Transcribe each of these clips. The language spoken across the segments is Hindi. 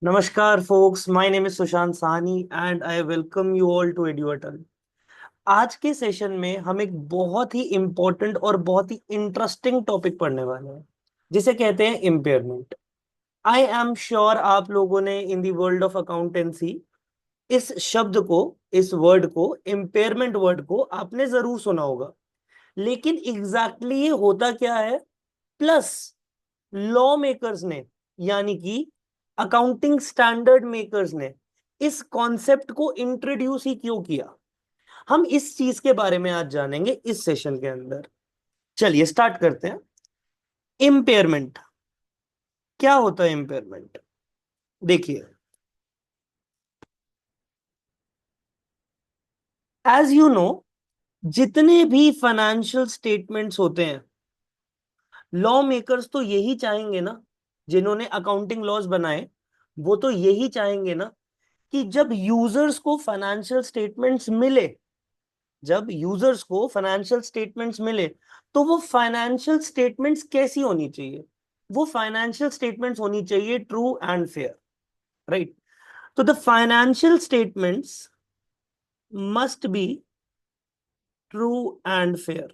Namaskar, folks. My name is Sushant Sahni and I welcome you all to EduAtal. आज के सेशन में हम एक बहुत ही इंपॉर्टेंट और बहुत ही इंटरेस्टिंग टॉपिक पढ़ने वाले हैं जिसे कहते हैं इम्पेयरमेंट। आई एम श्योर आप लोगों ने इन द वर्ल्ड ऑफ अकाउंटेंसी इस शब्द को, इस वर्ड को, इम्पेयरमेंट वर्ड को आपने जरूर सुना होगा। लेकिन एग्जैक्टली ये होता क्या है, प्लस लॉ मेकर्स ने, यानी कि अकाउंटिंग स्टैंडर्ड मेकर्स ने इस कॉन्सेप्ट को इंट्रोड्यूस ही क्यों किया, हम इस चीज के बारे में आज जानेंगे इस सेशन के अंदर। चलिए स्टार्ट करते हैं। इम्पेयरमेंट क्या होता है? इम्पेयरमेंट देखिए, एज यू नो, जितने भी फाइनेंशियल स्टेटमेंट्स होते हैं, लॉ मेकर्स तो यही चाहेंगे ना, जिन्होंने अकाउंटिंग लॉज बनाए वो तो यही चाहेंगे ना कि जब यूजर्स को फाइनेंशियल स्टेटमेंट्स मिले, जब यूजर्स को फाइनेंशियल स्टेटमेंट्स मिले तो वो फाइनेंशियल स्टेटमेंट्स कैसी होनी चाहिए? वो फाइनेंशियल स्टेटमेंट्स होनी चाहिए ट्रू एंड फेयर, राइट? तो the financial statements must be true and fair.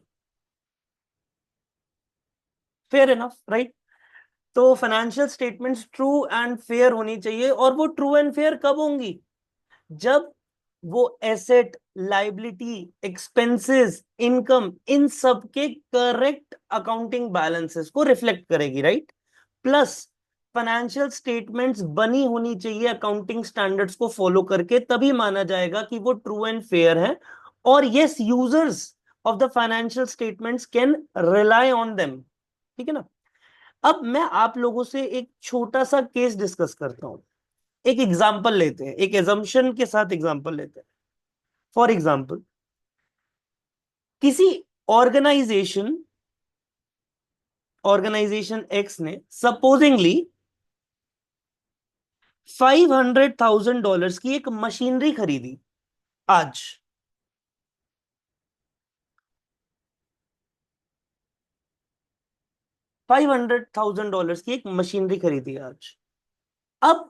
Fair enough, right? तो financial statements true and fair होनी चाहिए। और वो ट्रू एंड फेयर कब होंगी? जब वो एसेट, लाइबिलिटी, एक्सपेंसेस, इनकम, इन सब के करेक्ट अकाउंटिंग बैलेंसेस को रिफ्लेक्ट करेगी, राइट? प्लस फाइनेंशियल स्टेटमेंट्स बनी होनी चाहिए अकाउंटिंग स्टैंडर्ड्स को फॉलो करके, तभी माना जाएगा कि वो ट्रू एंड फेयर है। और yes, users of the financial statements can rely on them. ठीक है ना? अब मैं आप लोगों से एक छोटा सा केस डिस्कस करता हूं। एक एग्जांपल लेते हैं, एक एजम्पशन के साथ एग्जांपल लेते हैं। फॉर एग्जांपल, किसी ऑर्गेनाइजेशन ऑर्गेनाइजेशन एक्स ने सपोजिंगली $500,000 की एक मशीनरी खरीदी आज। $500,000 की एक मशीनरी खरीदी आज। अब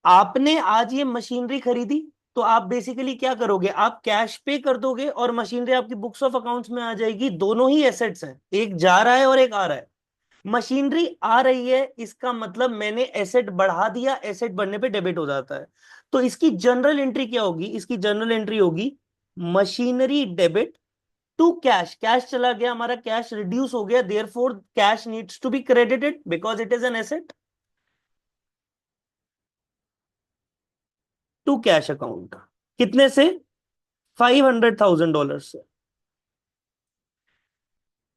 आपने आज ये मशीनरी खरीदी, तो आप बेसिकली क्या करोगे? आप कैश पे कर दोगे और मशीनरी आपकी बुक्स ऑफ अकाउंट्स में आ जाएगी। दोनों ही एसेट्स हैं, एक जा रहा है और एक आ रहा है। मशीनरी आ रही है, इसका मतलब मैंने एसेट बढ़ा दिया, एसेट बढ़ने पे डेबिट हो जाता है। तो इसकी जनरल एंट्री क्या होगी? इसकी जनरल एंट्री होगी machinery debit to cash. Cash चला गया, हमारा कैश रिड्यूस हो गया, therefore cash needs to be credited because it is an asset to cash account. कितने से? $500,000 से।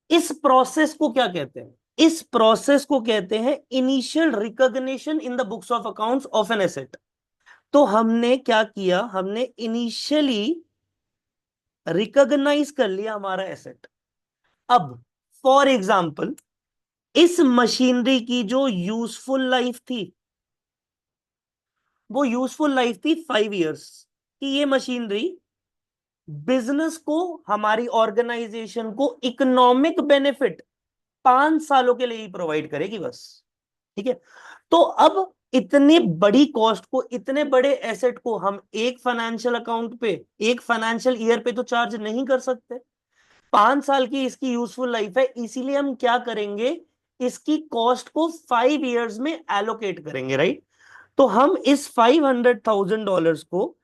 इस प्रोसेस को क्या कहते हैं? इस प्रोसेस को कहते हैं initial recognition in the books of accounts of an asset. तो हमने क्या किया? हमने इनिशियली रिकॉग्नाइज कर लिया हमारा एसेट। अब फॉर एग्जांपल, इस मशीनरी की जो यूजफुल लाइफ थी, वो यूजफुल लाइफ थी 5 इयर्स। कि ये मशीनरी बिजनेस को, हमारी ऑर्गेनाइजेशन को इकोनॉमिक बेनिफिट 5 सालों के लिए ही प्रोवाइड करेगी बस। ठीक है? तो अब इतनी बड़ी कॉस्ट को, इतने बड़े एसेट को हम एक फाइनेंशियल अकाउंट पे, एक फाइनेंशियल ईयर पे तो चार्ज नहीं कर सकते। 5 साल की इसकी यूजफुल लाइफ है, इसीलिए हम क्या करेंगे? इसकी कॉस्ट को 5 इयर्स में एलोकेट करेंगे, राइट? तो हम इस $500,000 को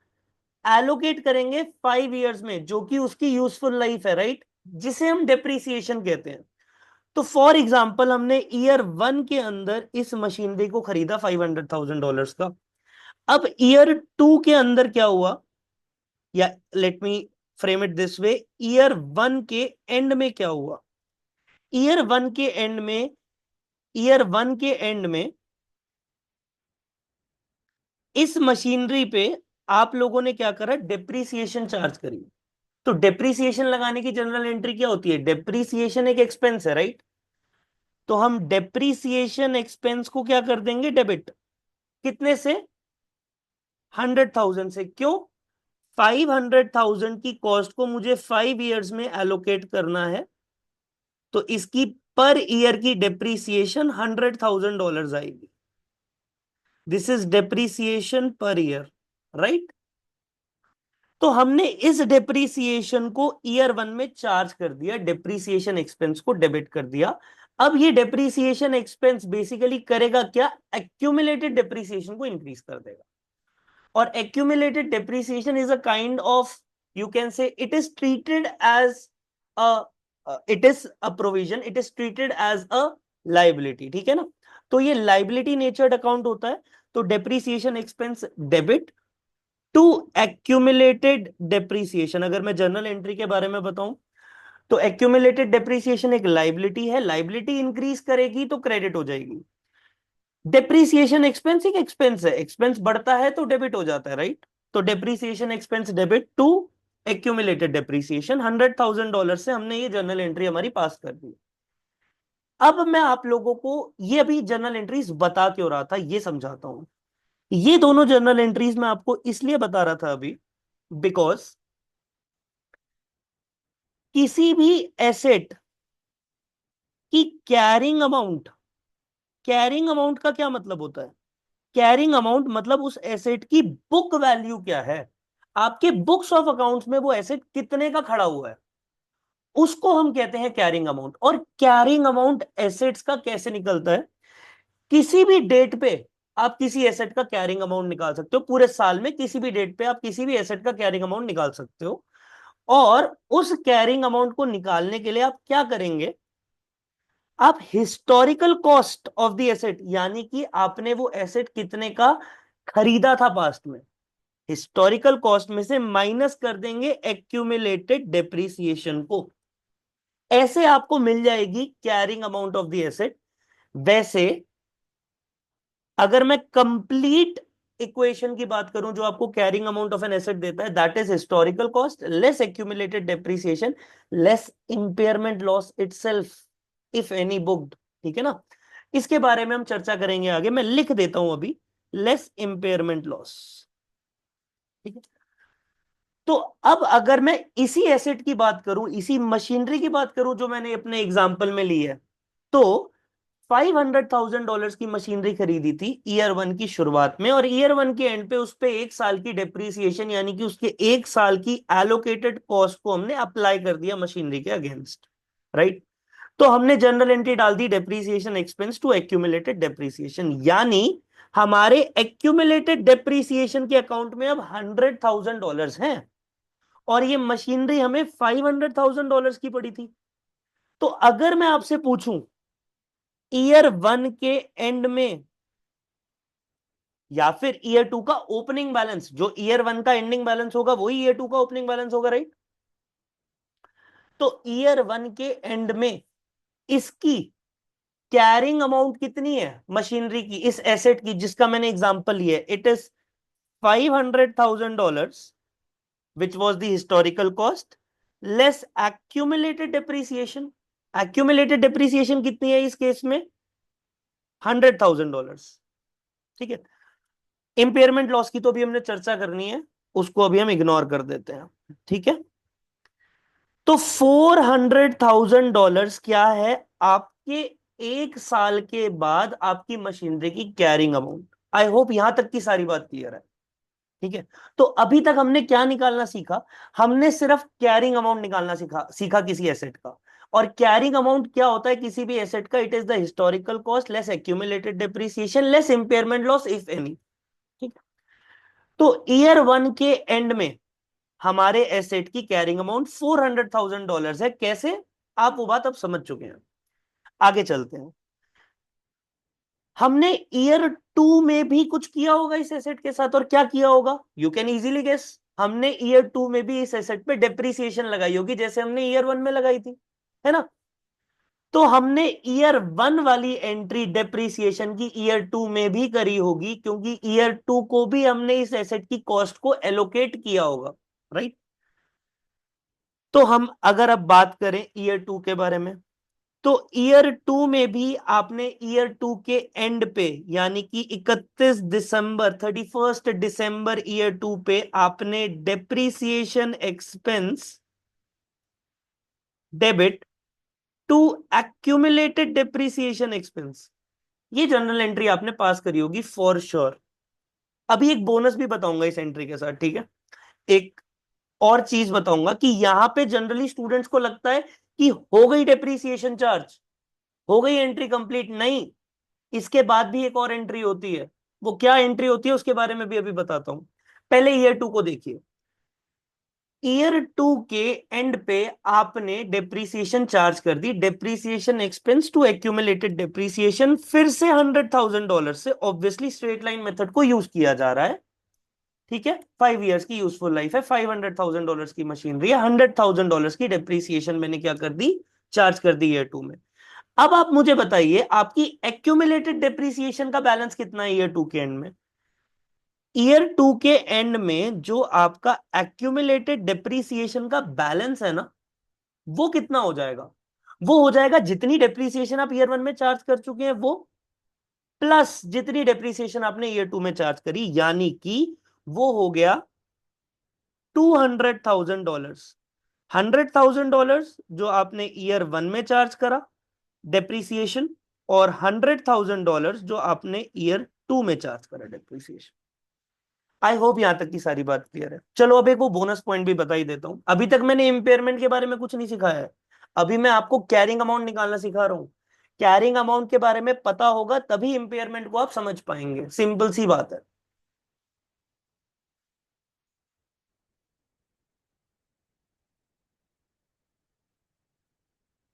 एलोकेट करेंगे 5 इयर्स में, जो कि उसकी यूजफुल लाइफ है, राइट? जिसे हम डेप्रीसिएशन कहते हैं। तो फॉर एग्जाम्पल, हमने ईयर 1 के अंदर इस मशीनरी को खरीदा $500,000 का। अब ईयर 2 के अंदर क्या हुआ? या let me frame it this way, year 1 के एंड में क्या हुआ? ईयर वन के एंड में ईयर वन के एंड में इस मशीनरी पे आप लोगों ने क्या करा? डेप्रीसिएशन चार्ज करी। तो डेप्रीसिएशन लगाने की जनरल एंट्री क्या होती है? डेप्रीसिएशन एक एक्सपेंस है, राइट? तो हम डेप्रीसिएशन एक्सपेंस को क्या कर देंगे? डेबिट। कितने से? 100,000 से। क्यों? 500,000 की कॉस्ट को मुझे 5 इयर्स में एलोकेट करना है, तो इसकी पर ईयर की डेप्रीसिएशन $100,000 आएगी। This is depreciation per year, right. तो हमने इस डेप्रीसिएशन को ईयर 1 में चार्ज कर दिया, डेप्रीसिएशन एक्सपेंस को डेबिट कर दिया। अब ये डेप्रीसिएशन एक्सपेंस बेसिकली करेगा क्या, एक्यूमुलेटेड डेप्रीसिएशन को इंक्रीज कर देगा। और accumulated depreciation is a kind of, you can say, it is treated as a it is a provision, it is treated as a liability, ठीक है ना। तो ये liability नेचर्ड अकाउंट होता है। तो depreciation expense debit to accumulated depreciation. अगर मैं जर्नल एंट्री के बारे में बताऊं तो एक्यूमुलेटेड डेप्रीसिएशन एक लाइबिलिटी है, लाइबिलिटी इंक्रीज करेगी तो क्रेडिट हो जाएगी। डेप्रीसिएशन एक्सपेंस एक एक्सपेंस है, एक्सपेंस बढ़ता है तो डेबिट हो जाता है, राइट। तो depreciation expense debit to accumulated depreciation, $100,000 से हमने ये जर्नल एंट्री हमारी पास कर दी। अब मैं आप लोगों को ये अभी जर्नल एंट्रीज बता क्यों रहा था ये समझाता हूं। ये दोनों जर्नल एंट्रीज मैं आपको इसलिए बता रहा था अभी, बिकॉज किसी भी एसेट की कैरिंग अमाउंट का क्या मतलब होता है, कैरिंग अमाउंट मतलब उस एसेट की बुक वैल्यू क्या है, आपके बुक्स ऑफ अकाउंट्स में वो एसेट कितने का खड़ा हुआ है, उसको हम कहते हैं कैरिंग अमाउंट। और कैरिंग अमाउंट एसेट्स का कैसे निकलता है, किसी भी डेट पे आप किसी एसेट का कैरिंग अमाउंट निकाल सकते हो, पूरे साल में किसी भी डेट पे आप किसी भी एसेट का कैरिंग अमाउंट निकाल सकते हो। और उस कैरिंग अमाउंट को निकालने के लिए आप क्या करेंगे, आप historical cost of the asset, यानी कि आपने वो एसेट कितने का खरीदा था पास्ट में, हिस्टोरिकल कॉस्ट में से माइनस कर देंगे एक्यूमुलेटेड डेप्रीसिएशन को। ऐसे आपको मिल जाएगी carrying amount of the asset. वैसे अगर मैं कंप्लीट इक्वेशन की बात करूं जो आपको carrying amount of an asset देता है, that is historical cost less accumulated depreciation less impairment loss itself if any booked, ठीक है ना। इसके बारे में हम चर्चा करेंगे आगे, मैं लिख देता हूं अभी, लेस इंपेयरमेंट लॉस, ठीक है। तो अब अगर मैं इसी एसेट की बात करूं, इसी मशीनरी की बात करूं जो मैंने अपने एग्जांपल में ली है, तो $500,000 की मशीनरी खरीदी थी ईयर 1 की शुरुआत में, और ईयर 1 के एंड पे उस पे 1 साल की डेप्रीसिएशन यानी कि उसके 1 साल की एलोकेटेड कॉस्ट को हमने अप्लाई कर दिया मशीनरी के अगेंस्ट, राइट। तो हमने जनरल एंट्री डाल दी depreciation expense to accumulated depreciation, यानी हमारे एक्यूमुलेटेड डेप्रीसिएशन के अकाउंट में अब $100,000 हैं, और ये मशीनरी हमें $500,000 की पड़ी थी। तो अगर मैं आपसे पूछूं ईयर 1 के एंड में या फिर ईयर 2 का ओपनिंग बैलेंस, जो ईयर 1 का एंडिंग बैलेंस होगा वही ईयर 2 का ओपनिंग बैलेंस होगा, राइट। तो ईयर 1 के एंड में इसकी कैरिंग अमाउंट कितनी है मशीनरी की, इस एसेट की जिसका मैंने एग्जांपल लिया है, it is $500,000 which was the historical cost less accumulated depreciation। accumulated depreciation कितनी है इस केस में, $100,000, ठीक है। इंपेयरमेंट लॉस की तो अभी हमने चर्चा करनी है, उसको अभी हम इग्नोर कर देते हैं, ठीक है। तो $400,000 क्या है, आपके 1 साल के बाद आपकी मशीनरी की कैरिंग अमाउंट। आई होप यहां तक की सारी बात क्लियर है, ठीक है। तो अभी तक हमने क्या निकालना सीखा, हमने सिर्फ कैरिंग अमाउंट निकालना सीखा किसी एसेट का। और कैरिंग अमाउंट क्या होता है किसी भी एसेट का, it is the historical cost less accumulated depreciation less impairment loss if any, ठीक। तो ईयर 1 के एंड में हमारे एसेट की कैरिंग अमाउंट $400,000 है। कैसे, आप वो बात अब समझ चुके हैं। आगे चलते हैं, हमने ईयर 2 में भी कुछ किया होगा इस एसेट के साथ, और क्या किया होगा, यू कैन इजीली गेस। हमने ईयर 2 में भी इस एसेट पे डेप्रीसिएशन लगाई होगी जैसे हमने ईयर 1 में लगाई थी, है ना। तो हमने ईयर 1 वाली एंट्री डेप्रीसिएशन की ईयर 2 में भी करी होगी, क्योंकि ईयर 2 को भी हमने इस एसेट की कॉस्ट को एलोकेट किया होगा, राइट। तो हम अगर अब बात करें ईयर 2 के बारे में, तो ईयर 2 में भी आपने ईयर 2 के एंड पे यानी कि 31 दिसंबर ईयर 2 पे आपने depreciation expense debit to accumulated depreciation expense, ये जनरल एंट्री आपने पास करी होगी फॉर श्योर। अभी एक बोनस भी बताऊंगा इस एंट्री के साथ, ठीक है। एक और चीज बताऊंगा कि यहां पे जनरली स्टूडेंट्स को लगता है कि हो गई डेप्रीसिएशन चार्ज, हो गई एंट्री कंप्लीट, नहीं, इसके बाद भी एक और एंट्री होती है। वो क्या एंट्री होती है उसके बारे में भी अभी बताता हूं। पहले ईयर 2 को देखिए। ईयर 2 के एंड पे आपने डेप्रीसिएशन चार्ज कर दी, depreciation expense to accumulated depreciation, फिर से $100,000 से ऑब्वियसली स्ट्रेट लाइन मेथड को यूज किया जा रहा है, ठीक है। 5 इयर्स की यूजफुल लाइफ है, $500,000 की मशीनरी है, $100,000 की डेप्रीसिएशन मैंने क्या कर दी, चार्ज कर दी ईयर 2 में। अब आप मुझे बताइए आपकी एक्यूमुलेटेड डेप्रीसिएशन का बैलेंस कितना है ईयर 2 के एंड में। ईयर 2 के एंड में जो आपका एक्यूमुलेटेड डेप्रीसिएशन का बैलेंस है ना, वो कितना हो जाएगा, वो हो जाएगा जितनी डेप्रीसिएशन आप ईयर 1 में चार्ज कर चुके हैं वो, प्लस जितनी डेप्रीसिएशन आपने ईयर 2 में चार्ज करी, यानी कि वो हो गया $200,000। $100,000 जो आपने ईयर 1 में चार्ज करा डेप्रीसिएशन, और $100,000 जो आपने ईयर 2 में चार्ज करा डेप्रीसिएशन। आई होप यहां तक की सारी बात क्लियर है। चलो अब एक वो बोनस पॉइंट भी बता ही देता हूं। अभी तक मैंने इम्पेयरमेंट के बारे में कुछ नहीं सिखाया है, अभी मैं आपको कैरिंग अमाउंट निकालना सिखा रहा हूं। कैरिंग अमाउंट के बारे में पता होगा तभी इम्पेयरमेंट को आप समझ पाएंगे, सिंपल सी बात है।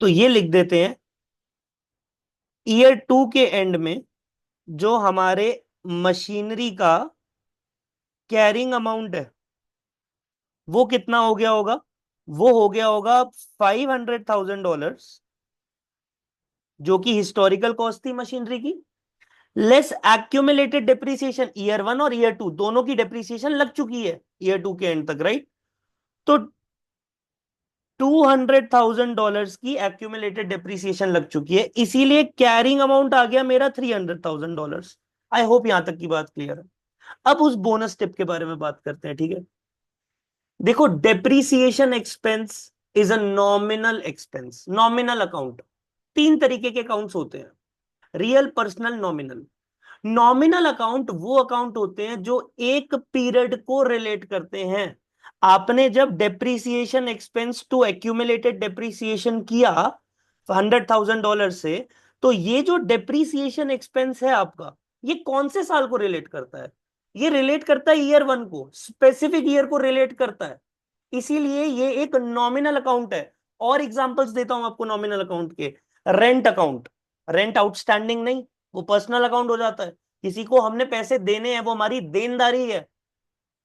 तो ये लिख देते हैं, ईयर 2 के एंड में जो हमारे मशीनरी का कैरिंग अमाउंट है वो कितना हो गया होगा, वो हो गया होगा $500,000, जो कि हिस्टोरिकल कॉस्ट थी मशीनरी की, लेस एक्यूमुलेटेड डेप्रीसिएशन। ईयर 1 और ईयर 2 दोनों की डेप्रीसिएशन लग चुकी है ईयर 2 के एंड तक, राइट। तो $200,000 की एक्यूमुलेटेड डेप्रीसिएशन लग चुकी है, इसीलिए कैरिंग अमाउंट आ गया मेरा $300,000। आई होप यहां तक की बात क्लियर है। अब उस बोनस टिप के बारे में बात करते हैं, ठीक है। देखो, depreciation expense is a nominal expense, nominal account. तीन तरीके के अकाउंट्स होते हैं, real, personal, nominal. Nominal account वो अकाउंट होते हैं जो एक पीरियड को रिलेट करते हैं। आपने जब depreciation expense to accumulated depreciation किया $100,000 से, तो ये जो डेप्रीसिएशन एक्सपेंस है आपका, ये कौन से साल को रिलेट करता है, ये रिलेट करता है ईयर 1 को, स्पेसिफिक ईयर को रिलेट करता है, इसीलिए ये एक नॉमिनल अकाउंट है। और एग्जांपल्स देता हूं आपको नॉमिनल अकाउंट के। रेंट अकाउंट, रेंट आउटस्टैंडिंग नहीं, वो पर्सनल अकाउंट हो जाता है। किसी को हमने पैसे देने हैं, वो हमारी देनदारी है,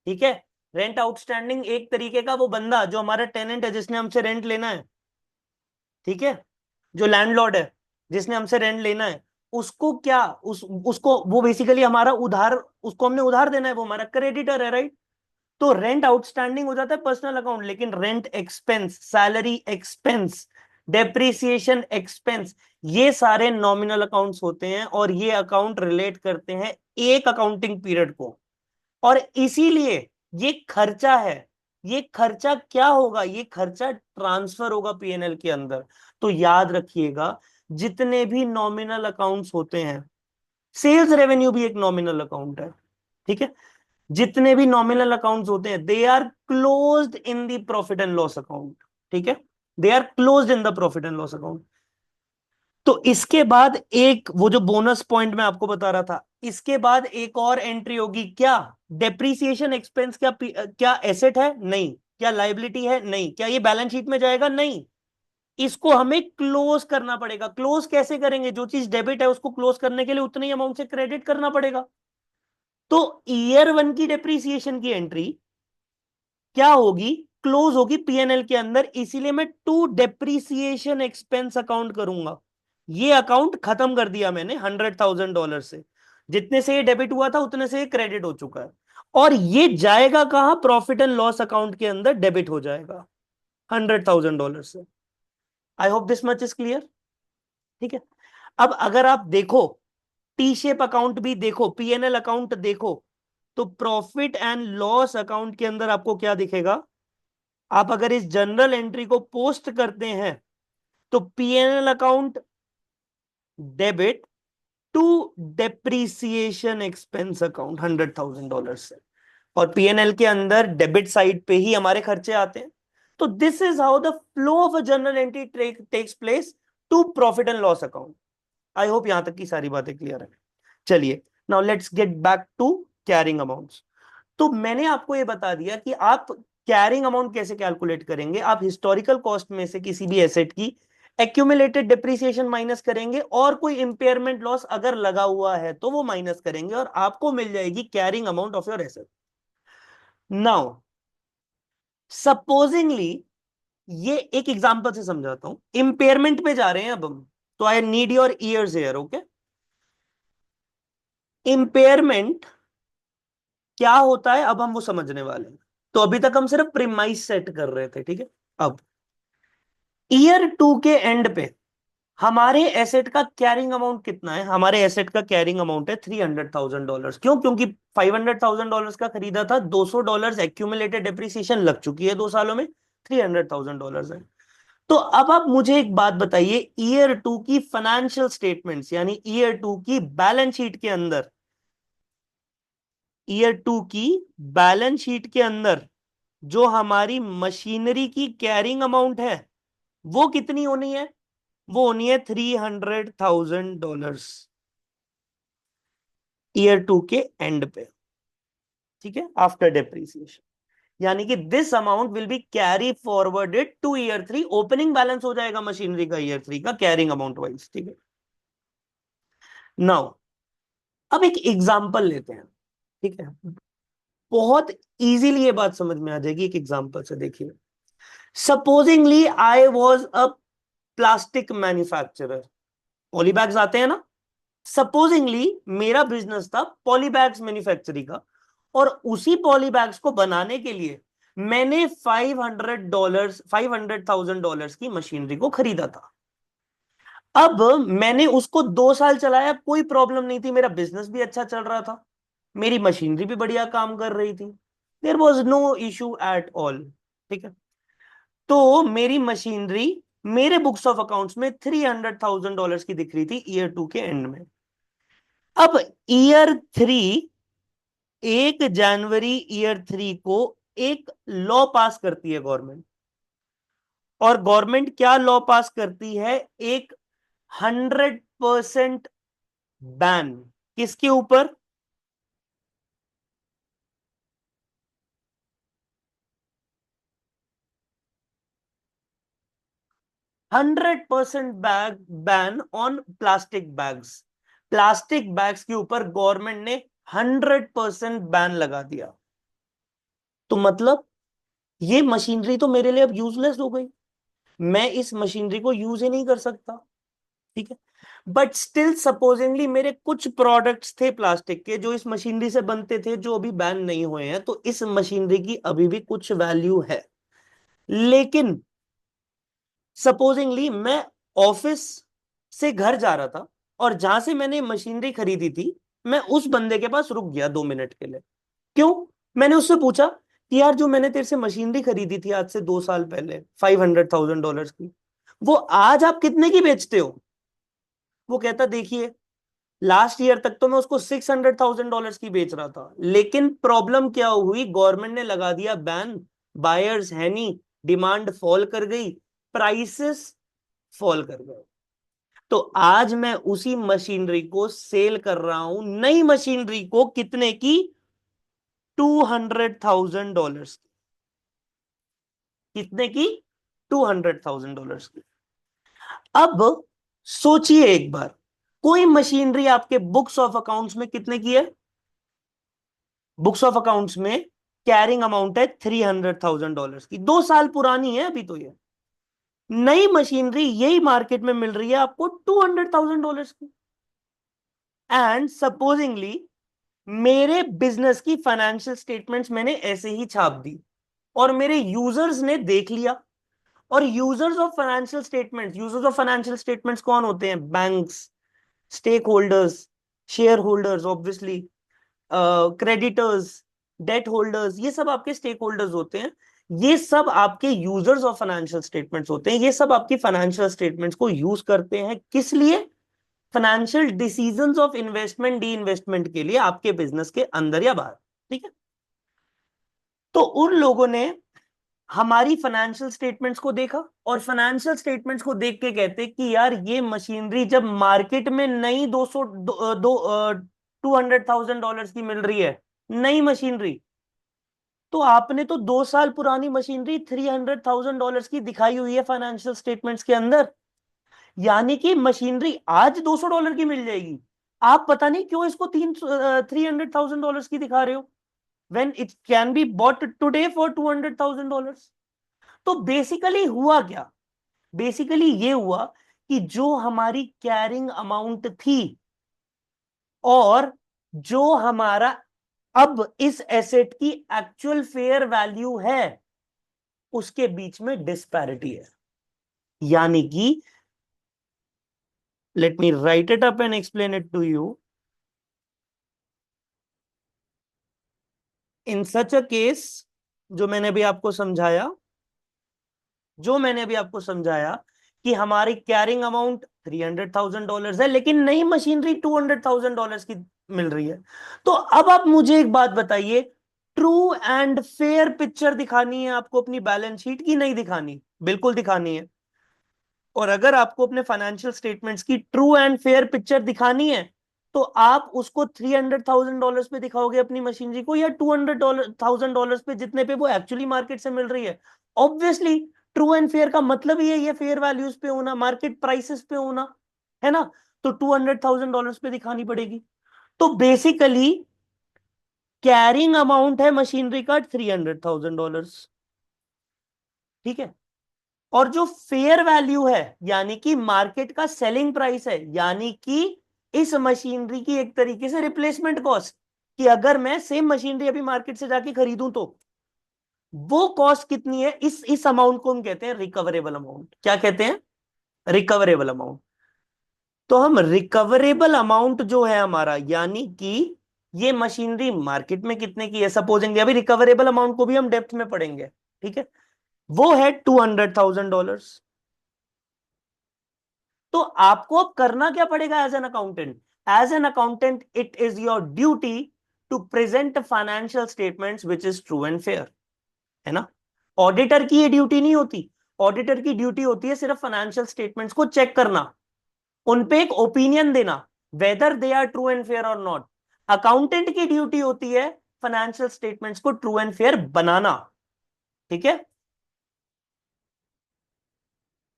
ठीक है। रेंट आउटस्टैंडिंग एक तरीके का वो बंदा जो हमारा टेनेंट है, जिसने हमसे रेंट लेना है, ठीक है, जो लैंडलॉर्ड है, जिसने हमसे रेंट लेना है, उसको क्या, उसको वो बेसिकली हमारा उधार, उसको हमने उधार देना है, वो हमारा क्रेडिटर है, राइट। तो रेंट आउटस्टैंडिंग हो जाता है पर्सनल अकाउंट, लेकिन rent expense, salary expense, depreciation expense, ये सारे नॉमिनल अकाउंट्स होते हैं, और ये अकाउंट रिलेट करते हैं एक अकाउंटिंग पीरियड को। और इसीलिए ये खर्चा है। ये खर्चा क्या होगा, ये खर्चा ट्रांसफर होगा पीएनएल के अंदर। तो याद रखिएगा, जितने भी नॉमिनल अकाउंट्स होते हैं, सेल्स रेवेन्यू भी एक नॉमिनल अकाउंट है, ठीक है। जितने भी नॉमिनल अकाउंट्स होते हैं, they are closed in the profit and loss account, ठीक है, they are closed in the profit and loss account. तो इसके बाद एक वो जो बोनस पॉइंट मैं आपको बता रहा था, इसके बाद एक और एंट्री होगी, क्या, डेप्रीसिएशन एक्सपेंस। क्या एसेट है, नहीं। क्या लाइबिलिटी है, नहीं। क्या ये बैलेंस शीट में जाएगा, नहीं। इसको हमें क्लोज करना पड़ेगा। क्लोज कैसे करेंगे, जो चीज डेबिट है उसको क्लोज करने के लिए उतने ही अमाउंट से क्रेडिट करना पड़ेगा। तो ईयर 1 की डेप्रीसिएशन की एंट्री क्या होगी, क्लोज होगी पीएनएल के अंदर, इसीलिए मैं टू डेप्रीसिएशन एक्सपेंस अकाउंट करूंगा। ये अकाउंट खत्म कर दिया मैंने $100,000 से, जितने से ये डेबिट हुआ था उतने से ये क्रेडिट हो चुका है, और ये जाएगा कहां, प्रॉफिट एंड लॉस अकाउंट के अंदर डेबिट हो जाएगा $100,000 से। I hope this much is clear, ठीक है। अब अगर आप देखो, टी शेप अकाउंट भी देखो, पीएनएल अकाउंट देखो, तो प्रॉफिट एंड लॉस अकाउंट के अंदर आपको क्या दिखेगा। आप अगर इस जनरल एंट्री को पोस्ट करते हैं, तो PNL account debit, to depreciation expense account $100,000 से, और पीएनएल के अंदर डेबिट साइड पे ही हमारे खर्चे आते हैं। तो this is how the flow of a journal entry takes place to profit and loss account. I hope यहां तक की सारी बातें क्लियर है। चलिए, now let's get back to carrying amounts. तो मैंने आपको ये बता दिया कि आप कैरिंग अमाउंट कैसे कैलकुलेट करेंगे। आप हिस्टोरिकल कॉस्ट में से किसी भी एसेट की एक्यूमुलेटेड डिप्रिसिएशन माइनस करेंगे, और कोई इंपेयरमेंट लॉस अगर लगा हुआ है तो वो माइनस करेंगे, और आपको मिल जाएगी carrying amount of your asset. Now supposedly, ये एक एग्जांपल से समझाता हूं। इंपेयरमेंट पे जा रहे हैं अब हम, तो I need your ears here, okay. Impairment क्या होता है अब हम वो समझने वाले हैं। तो अभी तक हम सिर्फ प्रीमाइस सेट कर रहे थे, ठीक है। अब ईयर 2 के एंड पे हमारे एसेट का कैरिंग अमाउंट कितना है। हमारे एसेट का कैरिंग अमाउंट है $300,000। क्यों? क्योंकि $500,000 का खरीदा था, $200 एक्यूमुलेटेड डेप्रिसिएशन लग चुकी है 2 सालों में, $300,000 है। तो अब आप मुझे एक बात बताइए, ईयर 2 की फाइनेंशियल स्टेटमेंट्स यानी ईयर 2 की बैलेंस शीट के अंदर, ईयर 2 की बैलेंस शीट के अंदर जो हमारी मशीनरी की कैरिंग अमाउंट है वो कितनी होनी है? वो होनी है $300,000 ईयर 2 के एंड पे, ठीक है, आफ्टर डेप्रीसिएशन। यानी कि this amount will be carry forwarded two year 3। Opening balance हो जाएगा मशीनरी का ईयर 3 का कैरिंग अमाउंट वाइज, ठीक है। नाउ अब एक एग्जांपल लेते हैं, ठीक है। बहुत इजीली ये बात समझ में आ जाएगी एक एग्जांपल से। देखिए, supposedly I was a plastic manufacturer. Poly bags आते हैं ना। सपोजिंगली मेरा बिजनेस था पॉली बैग्स मैन्युफैक्चरिंग का, और उसी पॉली बैग्स को बनाने के लिए मैंने $500,000 की मशीनरी को खरीदा था। अब मैंने उसको 2 साल चलाया, कोई प्रॉब्लम नहीं थी, मेरा बिजनेस भी अच्छा चल रहा था, मेरी मशीनरी भी बढ़िया काम कर रही थी, there was no issue at all, ठीक है। तो मेरी मशीनरी मेरे बुक्स ऑफ अकाउंट्स में $300,000 की दिख रही थी ईयर 2 के एंड में। अब ईयर 3, 1 जनवरी ईयर 3 को एक लॉ पास करती है गवर्नमेंट। और गवर्नमेंट क्या लॉ पास करती है? एक 100% बैन। किसके ऊपर? 100% bag ban on plastic bags. Plastic bags के ऊपर गवर्नमेंट ने 100% बैन लगा दिया। तो मतलब ये मशीनरी तो मेरे लिए अब यूजलेस हो गई, मैं इस मशीनरी को यूज ही नहीं कर सकता, ठीक है। बट स्टिल सपोजिंगली मेरे कुछ प्रोडक्ट्स थे प्लास्टिक के जो इस मशीनरी से बनते थे, जो अभी बैन नहीं हुए हैं, तो इस मशीनरी की अभी भी कुछ वैल्यू है। लेकिन सपोजिंगली मैं ऑफिस से घर जा रहा था, और जहां से मैंने मशीनरी खरीदी थी, मैं उस बंदे के पास रुक गया 2 मिनट के लिए। क्यों? मैंने उससे पूछा कि यार, जो मैंने तेरे से मशीनरी खरीदी थी आज से 2 साल पहले $500,000 की, वो आज आप कितने की बेचते हो? वो कहता, देखिए, लास्ट ईयर तक तो मैं उसको $600,000 की बेच रहा था, लेकिन प्रॉब्लम क्या हुई, गवर्नमेंट ने लगा दिया बैन, बायर्स है नहीं, डिमांड फॉल कर गई, प्राइसेस फॉल कर गए। तो आज मैं उसी मशीनरी को सेल कर रहा हूं, नई मशीनरी को, कितने की? $200,000 की। कितने की? $200,000 की। अब सोचिए एक बार, कोई मशीनरी आपके बुक्स ऑफ अकाउंट्स में कितने की है? बुक्स ऑफ अकाउंट्स में कैरिंग अमाउंट है $300,000 की, 2 साल पुरानी है अभी तो ये। नई मशीनरी यही मार्केट में मिल रही है आपको $200,000 की। एंड सपोजिंगली मेरे बिजनेस की फाइनेंशियल स्टेटमेंट्स मैंने ऐसे ही छाप दी, और मेरे यूजर्स ने देख लिया। और यूजर्स ऑफ फाइनेंशियल स्टेटमेंट्स कौन होते हैं? Banks, stakeholders, shareholders, obviously creditors, debt holders, ये सब आपके स्टेक होल्डर्स होते हैं। ये सब आपके यूजर्स ऑफ फाइनेंशियल स्टेटमेंट्स होते हैं। ये सब आपकी फाइनेंशियल स्टेटमेंट्स को यूज करते हैं, किस लिए? Financial decisions of investment D investment के लिए आपके बिजनेस के अंदर या बाहर, ठीक है। तो उन लोगों ने हमारी फाइनेंशियल स्टेटमेंट्स को देखा और फाइनेंशियल स्टेटमेंट्स को देख के कहते कि यार ये मशीनरी जब मार्केट में नई 200 $200,000 की मिल रही है, नई मशीनरी, तो आपने तो 2 साल पुरानी मशीनरी $300,000 की दिखाई हुई है फाइनेंशियल स्टेटमेंट्स के अंदर, यानी कि मशीनरी आज $200 की मिल जाएगी, आप पता नहीं क्यों इसको $300,000 की दिखा रहे हो, when it can be bought today for $200,000। तो बेसिकली हुआ क्या, बेसिकली ये हुआ कि जो हमारी कैरिंग अमाउंट थी और जो हमारा अब इस एसेट की एक्चुअल फेयर वैल्यू है, उसके बीच में डिस्पैरिटी है। यानी कि let me write it up and explain it to you. In such a case, जो मैंने भी आपको समझाया, जो मैंने अभी आपको समझाया कि हमारी कैरिंग अमाउंट $300,000 है, लेकिन नई मशीनरी $200,000 की मिल रही है। तो अब आप मुझे एक बात बताइए, ट्रू एंड फेयर पिक्चर दिखानी है आपको अपनी बैलेंस शीट की, नहीं दिखानी? बिल्कुल दिखानी है। और अगर आपको अपने फाइनेंशियल स्टेटमेंट्स की ट्रू एंड फेयर पिक्चर दिखानी है, तो आप उसको $300,000 पे दिखाओगे अपनी मशीनरी को, या $200,000 पे, जितने पे वो एक्चुअली मार्केट से मिल रही है? ऑब्वियसली ट्रू एंड फेयर का मतलब ही है ये फेयर वैल्यूज पे होना, मार्केट प्राइसेस पे होना, है ना। तो $200,000 पे दिखानी पड़ेगी। तो बेसिकली कैरिंग अमाउंट है मशीनरी का $300,000, ठीक है। और जो फेयर वैल्यू है, यानी कि मार्केट का सेलिंग प्राइस है, यानी कि इस मशीनरी की एक तरीके से रिप्लेसमेंट कॉस्ट, कि अगर मैं सेम मशीनरी अभी मार्केट से जाके खरीदूं तो वो कॉस्ट कितनी है, इस अमाउंट को हम कहते हैं रिकवरेबल अमाउंट। क्या कहते हैं? Recoverable amount. तो हम रिकवरेबल अमाउंट जो है हमारा, यानी कि ये मशीनरी मार्केट में कितने की है, सपोजिंग अभी रिकवरेबल अमाउंट को भी हम डेप्थ में पढ़ेंगे, ठीक है, वो है $200,000। तो आपको अब करना क्या पड़ेगा as an accountant? As an accountant it is your duty to present financial statements which is true and fair, है ना। ऑडिटर की ये ड्यूटी नहीं होती। ऑडिटर की ड्यूटी होती है सिर्फ फाइनेंशियल स्टेटमेंट्स को चेक करना, उनपे एक ओपिनियन देना, whether they are true and fair और नॉट। अकाउंटेंट की ड्यूटी होती है फाइनेंशियल स्टेटमेंट्स को ट्रू एंड फेयर बनाना, ठीक है।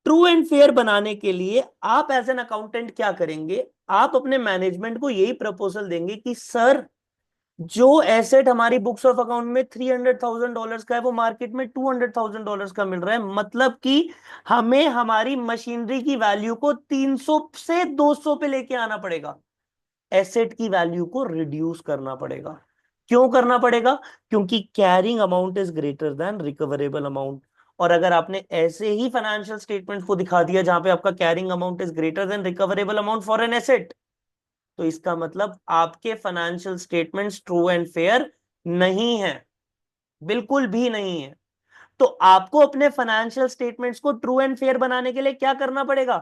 ट्रू एंड फेयर बनाने के लिए आप एज एन अकाउंटेंट क्या करेंगे, आप अपने मैनेजमेंट को यही प्रपोजल देंगे कि सर, जो एसेट हमारी बुक्स ऑफ अकाउंट में $300,000 का है, वो मार्केट में $200,000 का मिल रहा है, मतलब कि हमें हमारी मशीनरी की वैल्यू को 300 से 200 पे लेके आना पड़ेगा, एसेट की वैल्यू को रिड्यूस करना पड़ेगा। क्यों करना पड़ेगा? क्योंकि carrying amount is greater than recoverable amount. और अगर आपने ऐसे ही फाइनेंशियल स्टेटमेंट्स को दिखा दिया जहां पे आपका carrying amount is greater than recoverable amount for an asset, तो इसका मतलब आपके financial statements true and fair नहीं है, बिल्कुल भी नहीं है। तो आपको अपने फाइनेंशियल स्टेटमेंट्स को ट्रू एंड फेयर बनाने के लिए क्या करना पड़ेगा?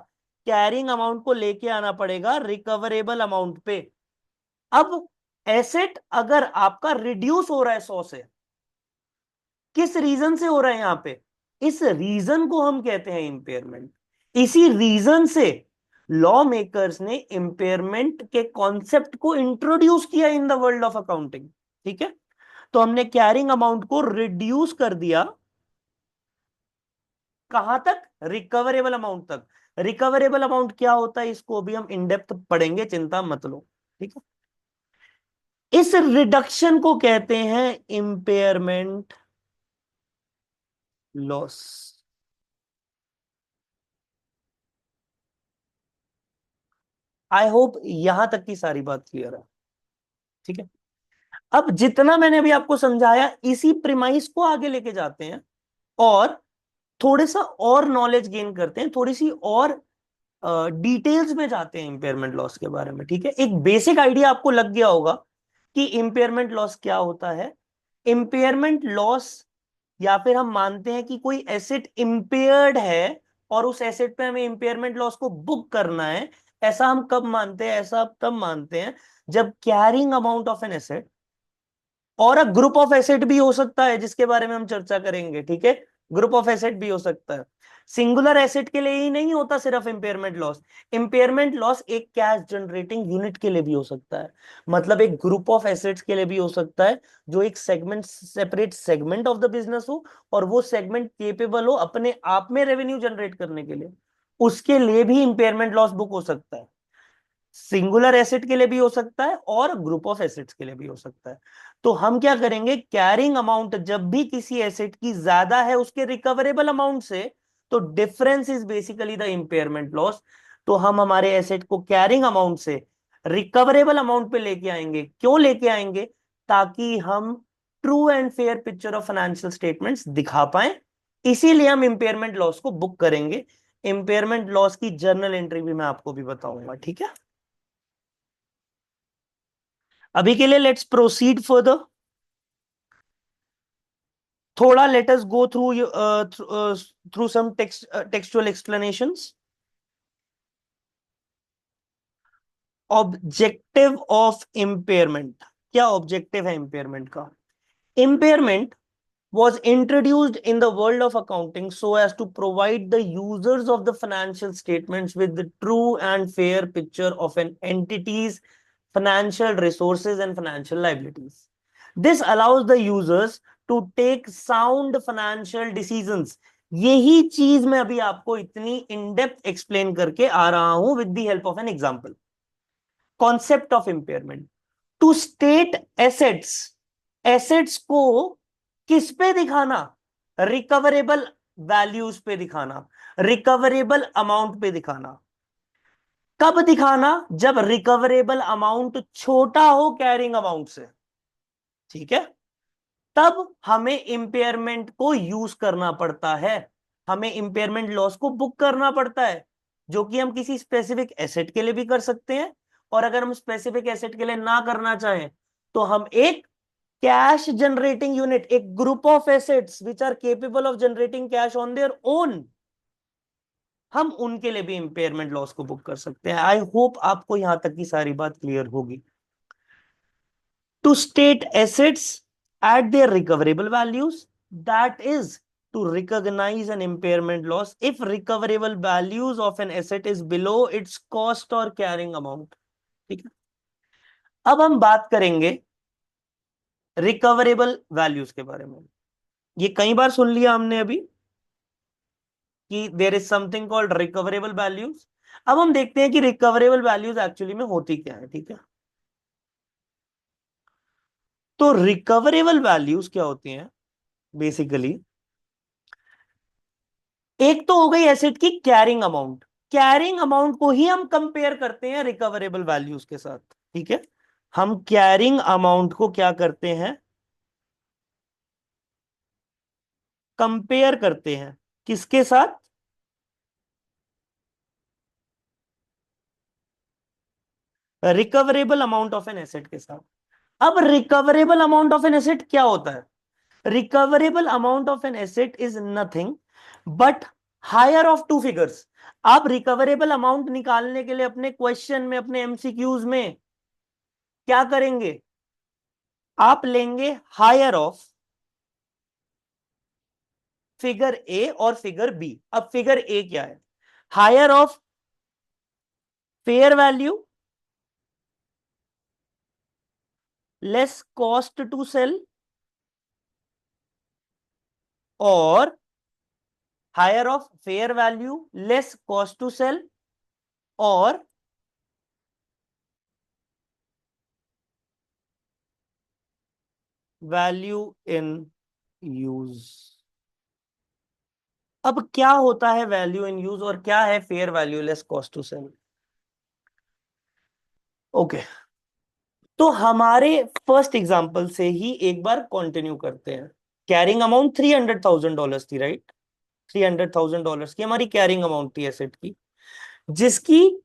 कैरिंग अमाउंट को लेके आना पड़ेगा रिकवरेबल अमाउंट पे। अब एसेट अगर आपका रिड्यूस हो रहा है 100 से, किस रीजन से हो रहा है यहां पे? इस रीजन को हम कहते हैं इंपेयरमेंट। इसी रीजन से लॉ मेकर्स ने इंपेयरमेंट के कॉन्सेप्ट को इंट्रोड्यूस किया इन द वर्ल्ड ऑफ अकाउंटिंग, ठीक है। तो हमने कैरिंग अमाउंट को रिड्यूस कर दिया, कहां तक? रिकवरेबल अमाउंट तक। रिकवरेबल अमाउंट क्या होता है, इसको भी हम इन डेप्थ पढ़ेंगे, चिंता मत लो, ठीक है। इस रिडक्शन को कहते हैं इंपेयरमेंट लॉस। आई होप यहां तक की सारी बात क्लियर है, ठीक है। अब जितना मैंने अभी आपको समझाया, इसी प्रिमाइस को आगे लेके जाते हैं और थोड़े सा और नॉलेज गेन करते हैं, थोड़ी सी और डिटेल्स में जाते हैं इंपेयरमेंट लॉस के बारे में, ठीक है। एक बेसिक आइडिया आपको लग गया होगा कि इंपेयरमेंट लॉस क्या होता है। इंपेयरमेंट लॉस, या फिर हम मानते हैं कि कोई एसेट इंपेयर्ड है और उस एसेट पे हमें इंपेयरमेंट लॉस को बुक करना है, ऐसा हम कब मानते हैं? ऐसा तब मानते हैं जब carrying amount of an asset और अ ग्रुप ऑफ एसेट भी हो सकता है, जिसके बारे में हम चर्चा करेंगे, ठीक है। ग्रुप ऑफ एसेट भी हो सकता है। सिंगुलर एसेट के लिए ही नहीं होता सिर्फ इंपेयरमेंट लॉस। इंपेयरमेंट लॉस एक कैश जनरेटिंग यूनिट के लिए भी हो सकता है, मतलब एक ग्रुप ऑफ एसेट्स के लिए भी हो सकता है, जो एक segment, separate segment of the business हो, और वो सेगमेंट केपेबल हो अपने आप में रेवेन्यू जनरेट करने के लिए, उसके लिए भी इंपेयरमेंट लॉस बुक हो सकता है। सिंगुलर एसेट के लिए भी हो सकता है और ग्रुप ऑफ एसेट्स के लिए भी हो सकता है। तो हम क्या करेंगे, कैरिंग अमाउंट जब भी किसी एसेट की ज्यादा है उसके रिकवरेबल अमाउंट से, तो difference is basically the impairment loss. तो हम हमारे एसेट को कैरिंग अमाउंट से रिकवरेबल अमाउंट पे लेके आएंगे। क्यों लेके आएंगे? ताकि हम true and fair picture of financial statements दिखा पाए, इसीलिए हम इंपेयरमेंट लॉस को बुक करेंगे। इंपेयरमेंट लॉस की जर्नल एंट्री भी मैं आपको भी बताऊंगा, ठीक है। अभी के लिए लेट्स प्रोसीड फर्दर। थोड़ा let us go through through some textual explanations. Objective of impairment, क्या ऑब्जेक्टिव है इम्पेयरमेंट का? Impairment was introduced in the world of accounting so as to provide the users of the financial statements with the true and fair picture of an entity's financial resources and financial liabilities. This allows the users to take sound financial decisions. यही चीज मैं अभी आपको इतनी इन डेप्थ एक्सप्लेन करके आ रहा हूं with the help of an example. Concept of impairment, to state assets, assets को किस पे दिखाना? रिकवरेबल वैल्यूज पे दिखाना, रिकवरेबल अमाउंट पे दिखाना। कब दिखाना? जब रिकवरेबल अमाउंट छोटा हो कैरिंग अमाउंट से, ठीक है, तब हमें इंपेयरमेंट को यूज करना पड़ता है, हमें इंपेयरमेंट लॉस को बुक करना पड़ता है, जो कि हम किसी स्पेसिफिक एसेट के लिए भी कर सकते हैं, और अगर हम स्पेसिफिक एसेट के लिए ना करना चाहें तो हम एक कैश जनरेटिंग यूनिट, एक group of assets which are capable of generating cash on their own, हम उनके लिए भी इंपेयरमेंट लॉस को बुक कर सकते हैं। आई होप आपको यहां तक की सारी बात क्लियर होगी। To state assets at their recoverable values, that is to recognize an impairment loss if recoverable values of an asset is below its cost or carrying amount, ठीक है। अब हम बात करेंगे रिकवरेबल वैल्यूज के बारे में। ये कई बार सुन लिया हमने अभी कि there is something called recoverable values. अब हम देखते हैं कि रिकवरेबल वैल्यूज एक्चुअली में होती क्या है, ठीक है। तो रिकवरेबल वैल्यूज क्या होती हैं बेसिकली? एक तो हो गई एसेट की कैरिंग अमाउंट, कैरिंग अमाउंट को ही हम कंपेयर करते हैं रिकवरेबल वैल्यूज के साथ, ठीक है। हम कैरिंग अमाउंट को क्या करते हैं? कंपेयर करते हैं किसके साथ? Recoverable amount of an asset के साथ। अब recoverable amount of an asset क्या होता है? Recoverable amount of an asset is nothing but higher of two figures. आप रिकवरेबल अमाउंट निकालने के लिए अपने क्वेश्चन में, अपने एमसीक्यूज में क्या करेंगे? आप लेंगे हायर ऑफ फिगर ए और फिगर बी। अब फिगर ए क्या है? Higher of fair value less cost to sell, और higher of fair value less cost to sell और वैल्यू इन यूज। अब क्या होता है वैल्यू इन यूज और क्या है fair value less cost to sell? Okay, तो हमारे फर्स्ट एग्जांपल से ही एक बार कंटिन्यू करते हैं। कैरिंग अमाउंट $300,000 थी, राइट? $300,000 की हमारी कैरिंग अमाउंट थी एसेट की, जिसकी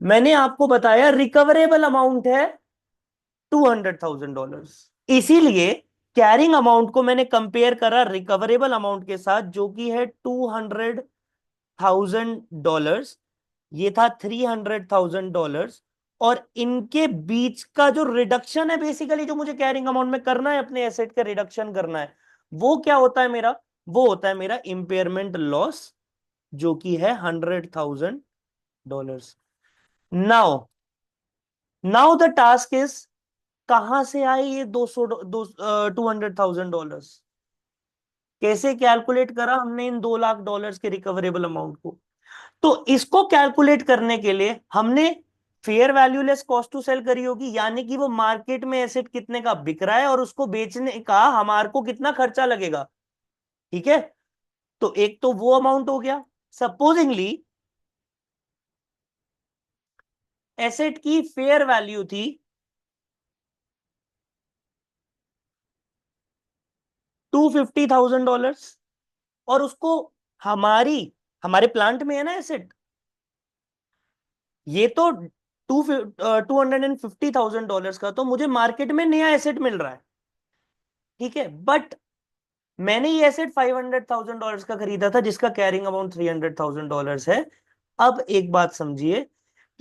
मैंने आपको बताया रिकवरेबल अमाउंट है $200,000। इसीलिए कैरिंग अमाउंट को मैंने कंपेयर करा रिकवरेबल अमाउंट के साथ, जो कि है $200,000। ये था $300,000, और इनके बीच का जो रिडक्शन है, बेसिकली जो मुझे कैरिंग अमाउंट में करना है, अपने एसेट का रिडक्शन करना है, वो क्या होता है मेरा? वो होता है मेरा इंपेयरमेंट लॉस, जो कि है $100,000। Now now the task is, कहां से आए ये 200 $200,000? कैसे कैलकुलेट करा हमने इन $2 लाख के रिकवरेबल अमाउंट को? तो इसको कैलकुलेट करने के लिए हमने fair value less cost to sell करी होगी, यानी कि वो मार्केट में एसेट कितने का बिक रहा है और उसको बेचने का हमारे को कितना खर्चा लगेगा। ठीक है, तो एक तो वो अमाउंट हो गया। सपोजिंगली एसेट की फेयर वैल्यू थी $250,000, और उसको हमारी हमारे प्लांट में है ना एसेट, ये तो $250,000 का तो मुझे मार्केट में नया एसेट मिल रहा है। ठीक है, बट मैंने ये एसेट $500,000 का खरीदा था, जिसका कैरिंग अमाउंट $300,000 है। अब एक बात समझिए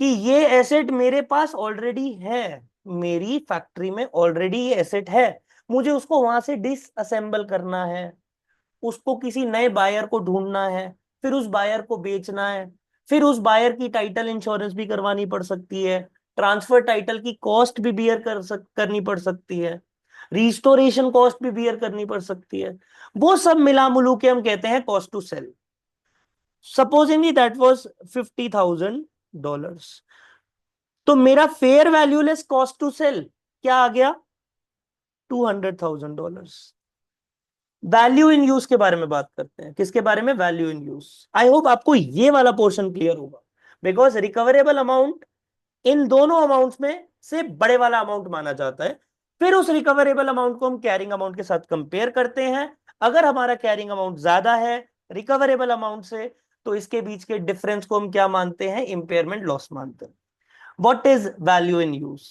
कि ये एसेट मेरे पास ऑलरेडी है, मेरी फैक्ट्री में ऑलरेडी ये एसेट है। मुझे उसको वहां से डिसअसेंबल करना है, उसको किसी नए बायर को ढूंढना है, फिर उस बायर को बेचना है, फिर उस बायर की टाइटल इंश्योरेंस भी करवानी पड़ सकती है, ट्रांसफर टाइटल की कॉस्ट भी बियर करनी पड़ सकती है, रिस्टोरेशन कॉस्ट भी बियर करनी पड़ सकती है। वो सब मिला मुलू के हम कहते हैं cost to sell. Supposingly that was $50,000, तो मेरा fair value less cost to sell क्या आ गया? $200,000। वैल्यू इन यूज के बारे में बात करते हैं, किसके बारे में? Value in use. I hope आपको ये वाला पोर्शन क्लियर होगा, बिकॉज रिकवरेबल अमाउंट इन दोनों अमाउंट्स में से बड़े वाला अमाउंट माना जाता है। फिर उस रिकवरेबल अमाउंट को हम कैरिंग अमाउंट के साथ कंपेयर करते हैं। अगर हमारा कैरिंग अमाउंट ज्यादा है रिकवरेबल अमाउंट से, तो इसके बीच के डिफरेंस को हम क्या मानते हैं? इंपेयरमेंट लॉस मानते हैं। What is value in use?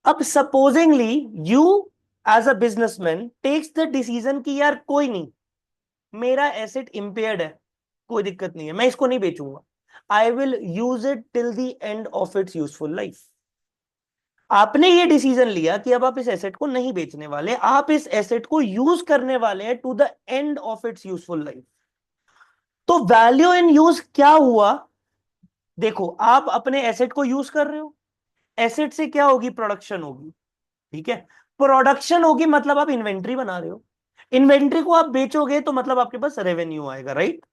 अब supposingly you as a businessman takes the decision कि यार कोई नहीं, मेरा एसेट इंपेयर्ड है, कोई दिक्कत नहीं है, मैं इसको नहीं बेचूंगा, I will use it till the end of its useful life. आपने ये डिसीजन लिया कि अब आप इस एसेट को नहीं बेचने वाले, आप इस एसेट को यूज करने वाले हैं to the end of its useful life. तो वैल्यू इन यूज क्या हुआ? देखो, आप अपने एसेट को यूज कर रहे हो, एसेट से क्या होगी? प्रोडक्शन होगी। ठीक है, प्रोडक्शन होगी मतलब आप इन्वेंट्री बना रहे हो, इन्वेंट्री को आप बेचोगे तो मतलब आपके पास रेवेन्यू आएगा, राइट?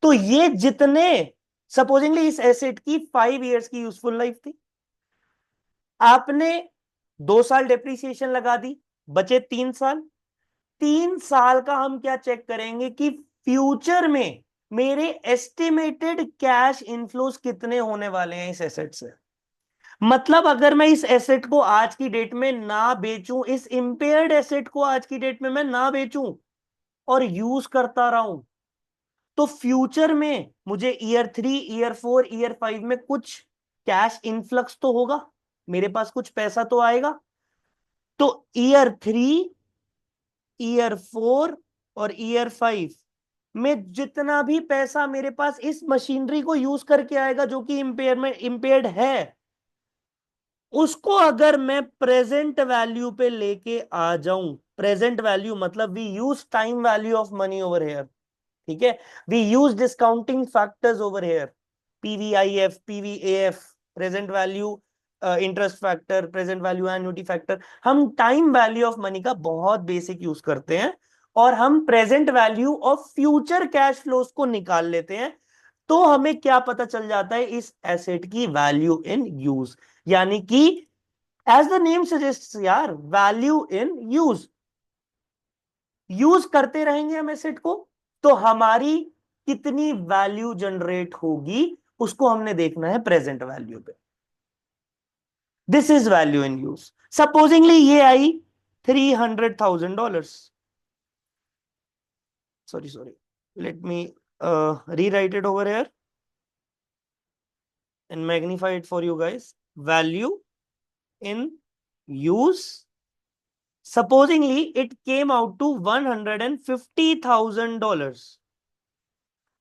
तो ये जितने, सपोजिंगली इस एसेट की 5 इयर्स की यूजफुल लाइफ थी, आपने 2 साल डेप्रिसिएशन लगा दी, बचे 3 साल। 3 साल का हम क्या चेक करेंगे कि फ्यूचर में मेरे एस्टिमेटेड कैश इनफ्लोज कितने होने वाले हैं इस एसेट से। मतलब अगर मैं इस एसेट को आज की डेट में ना बेचूं, इस इंपेयर्ड एसेट को आज की डेट में मैं ना बेचूं और यूज करता रहूं, तो फ्यूचर में मुझे ईयर 3, ईयर 4, ईयर 5 में कुछ कैश इनफ्लक्स तो होगा, मेरे पास कुछ पैसा तो आएगा। तो ईयर 3, ईयर 4 और ईयर 5 में जितना भी पैसा मेरे पास इस मशीनरी को यूज करके आएगा जो कि इंपेयर्ड है, उसको अगर मैं प्रेजेंट वैल्यू पे लेके आ जाऊं, प्रेजेंट वैल्यू मतलब we use time value of money over here. ठीक है, we use discounting factors over here, PVIF, PVAF, present value interest factor, present value annuity factor. हम टाइम वैल्यू ऑफ मनी का बहुत बेसिक यूज करते हैं, और हम present value of future cash flows को निकाल लेते हैं। तो हमें क्या पता चल जाता है? इस एसेट की वैल्यू इन यूज, यानी कि एज द नेम सजेस्ट यार, वैल्यू इन यूज। यूज करते रहेंगे हम एसेट को, तो हमारी कितनी वैल्यू जनरेट होगी उसको हमने देखना है प्रेजेंट वैल्यू पे। This is value in use. Supposedly ये आई $300,000। Sorry, let me rewrite it over here and magnify it for you guys. Value in use. Supposingly it came out to $150,000.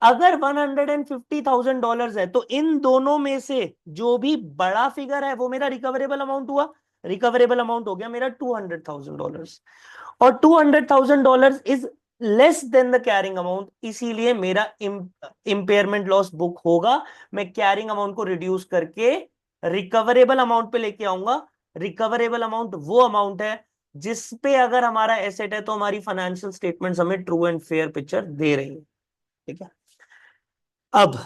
अगर $150,000 है तो इन दोनों में से जो भी बड़ा फिगर है वो मेरा रिकवरेबल अमाउंट हुआ। रिकवरेबल अमाउंट हो गया मेरा $200,000, और $200,000 is less than the carrying amount, इसीलिए मेरा इंपेयरमेंट लॉस बुक होगा। मैं कैरिंग अमाउंट को रिड्यूस करके रिकवरेबल अमाउंट पे लेके आऊंगा। रिकवरेबल अमाउंट वो अमाउंट है जिस पे अगर हमारा एसेट है तो हमारी फाइनेंशियल स्टेटमेंट्स हमें ट्रू एंड फेयर पिक्चर दे रही है। ठीक है, अब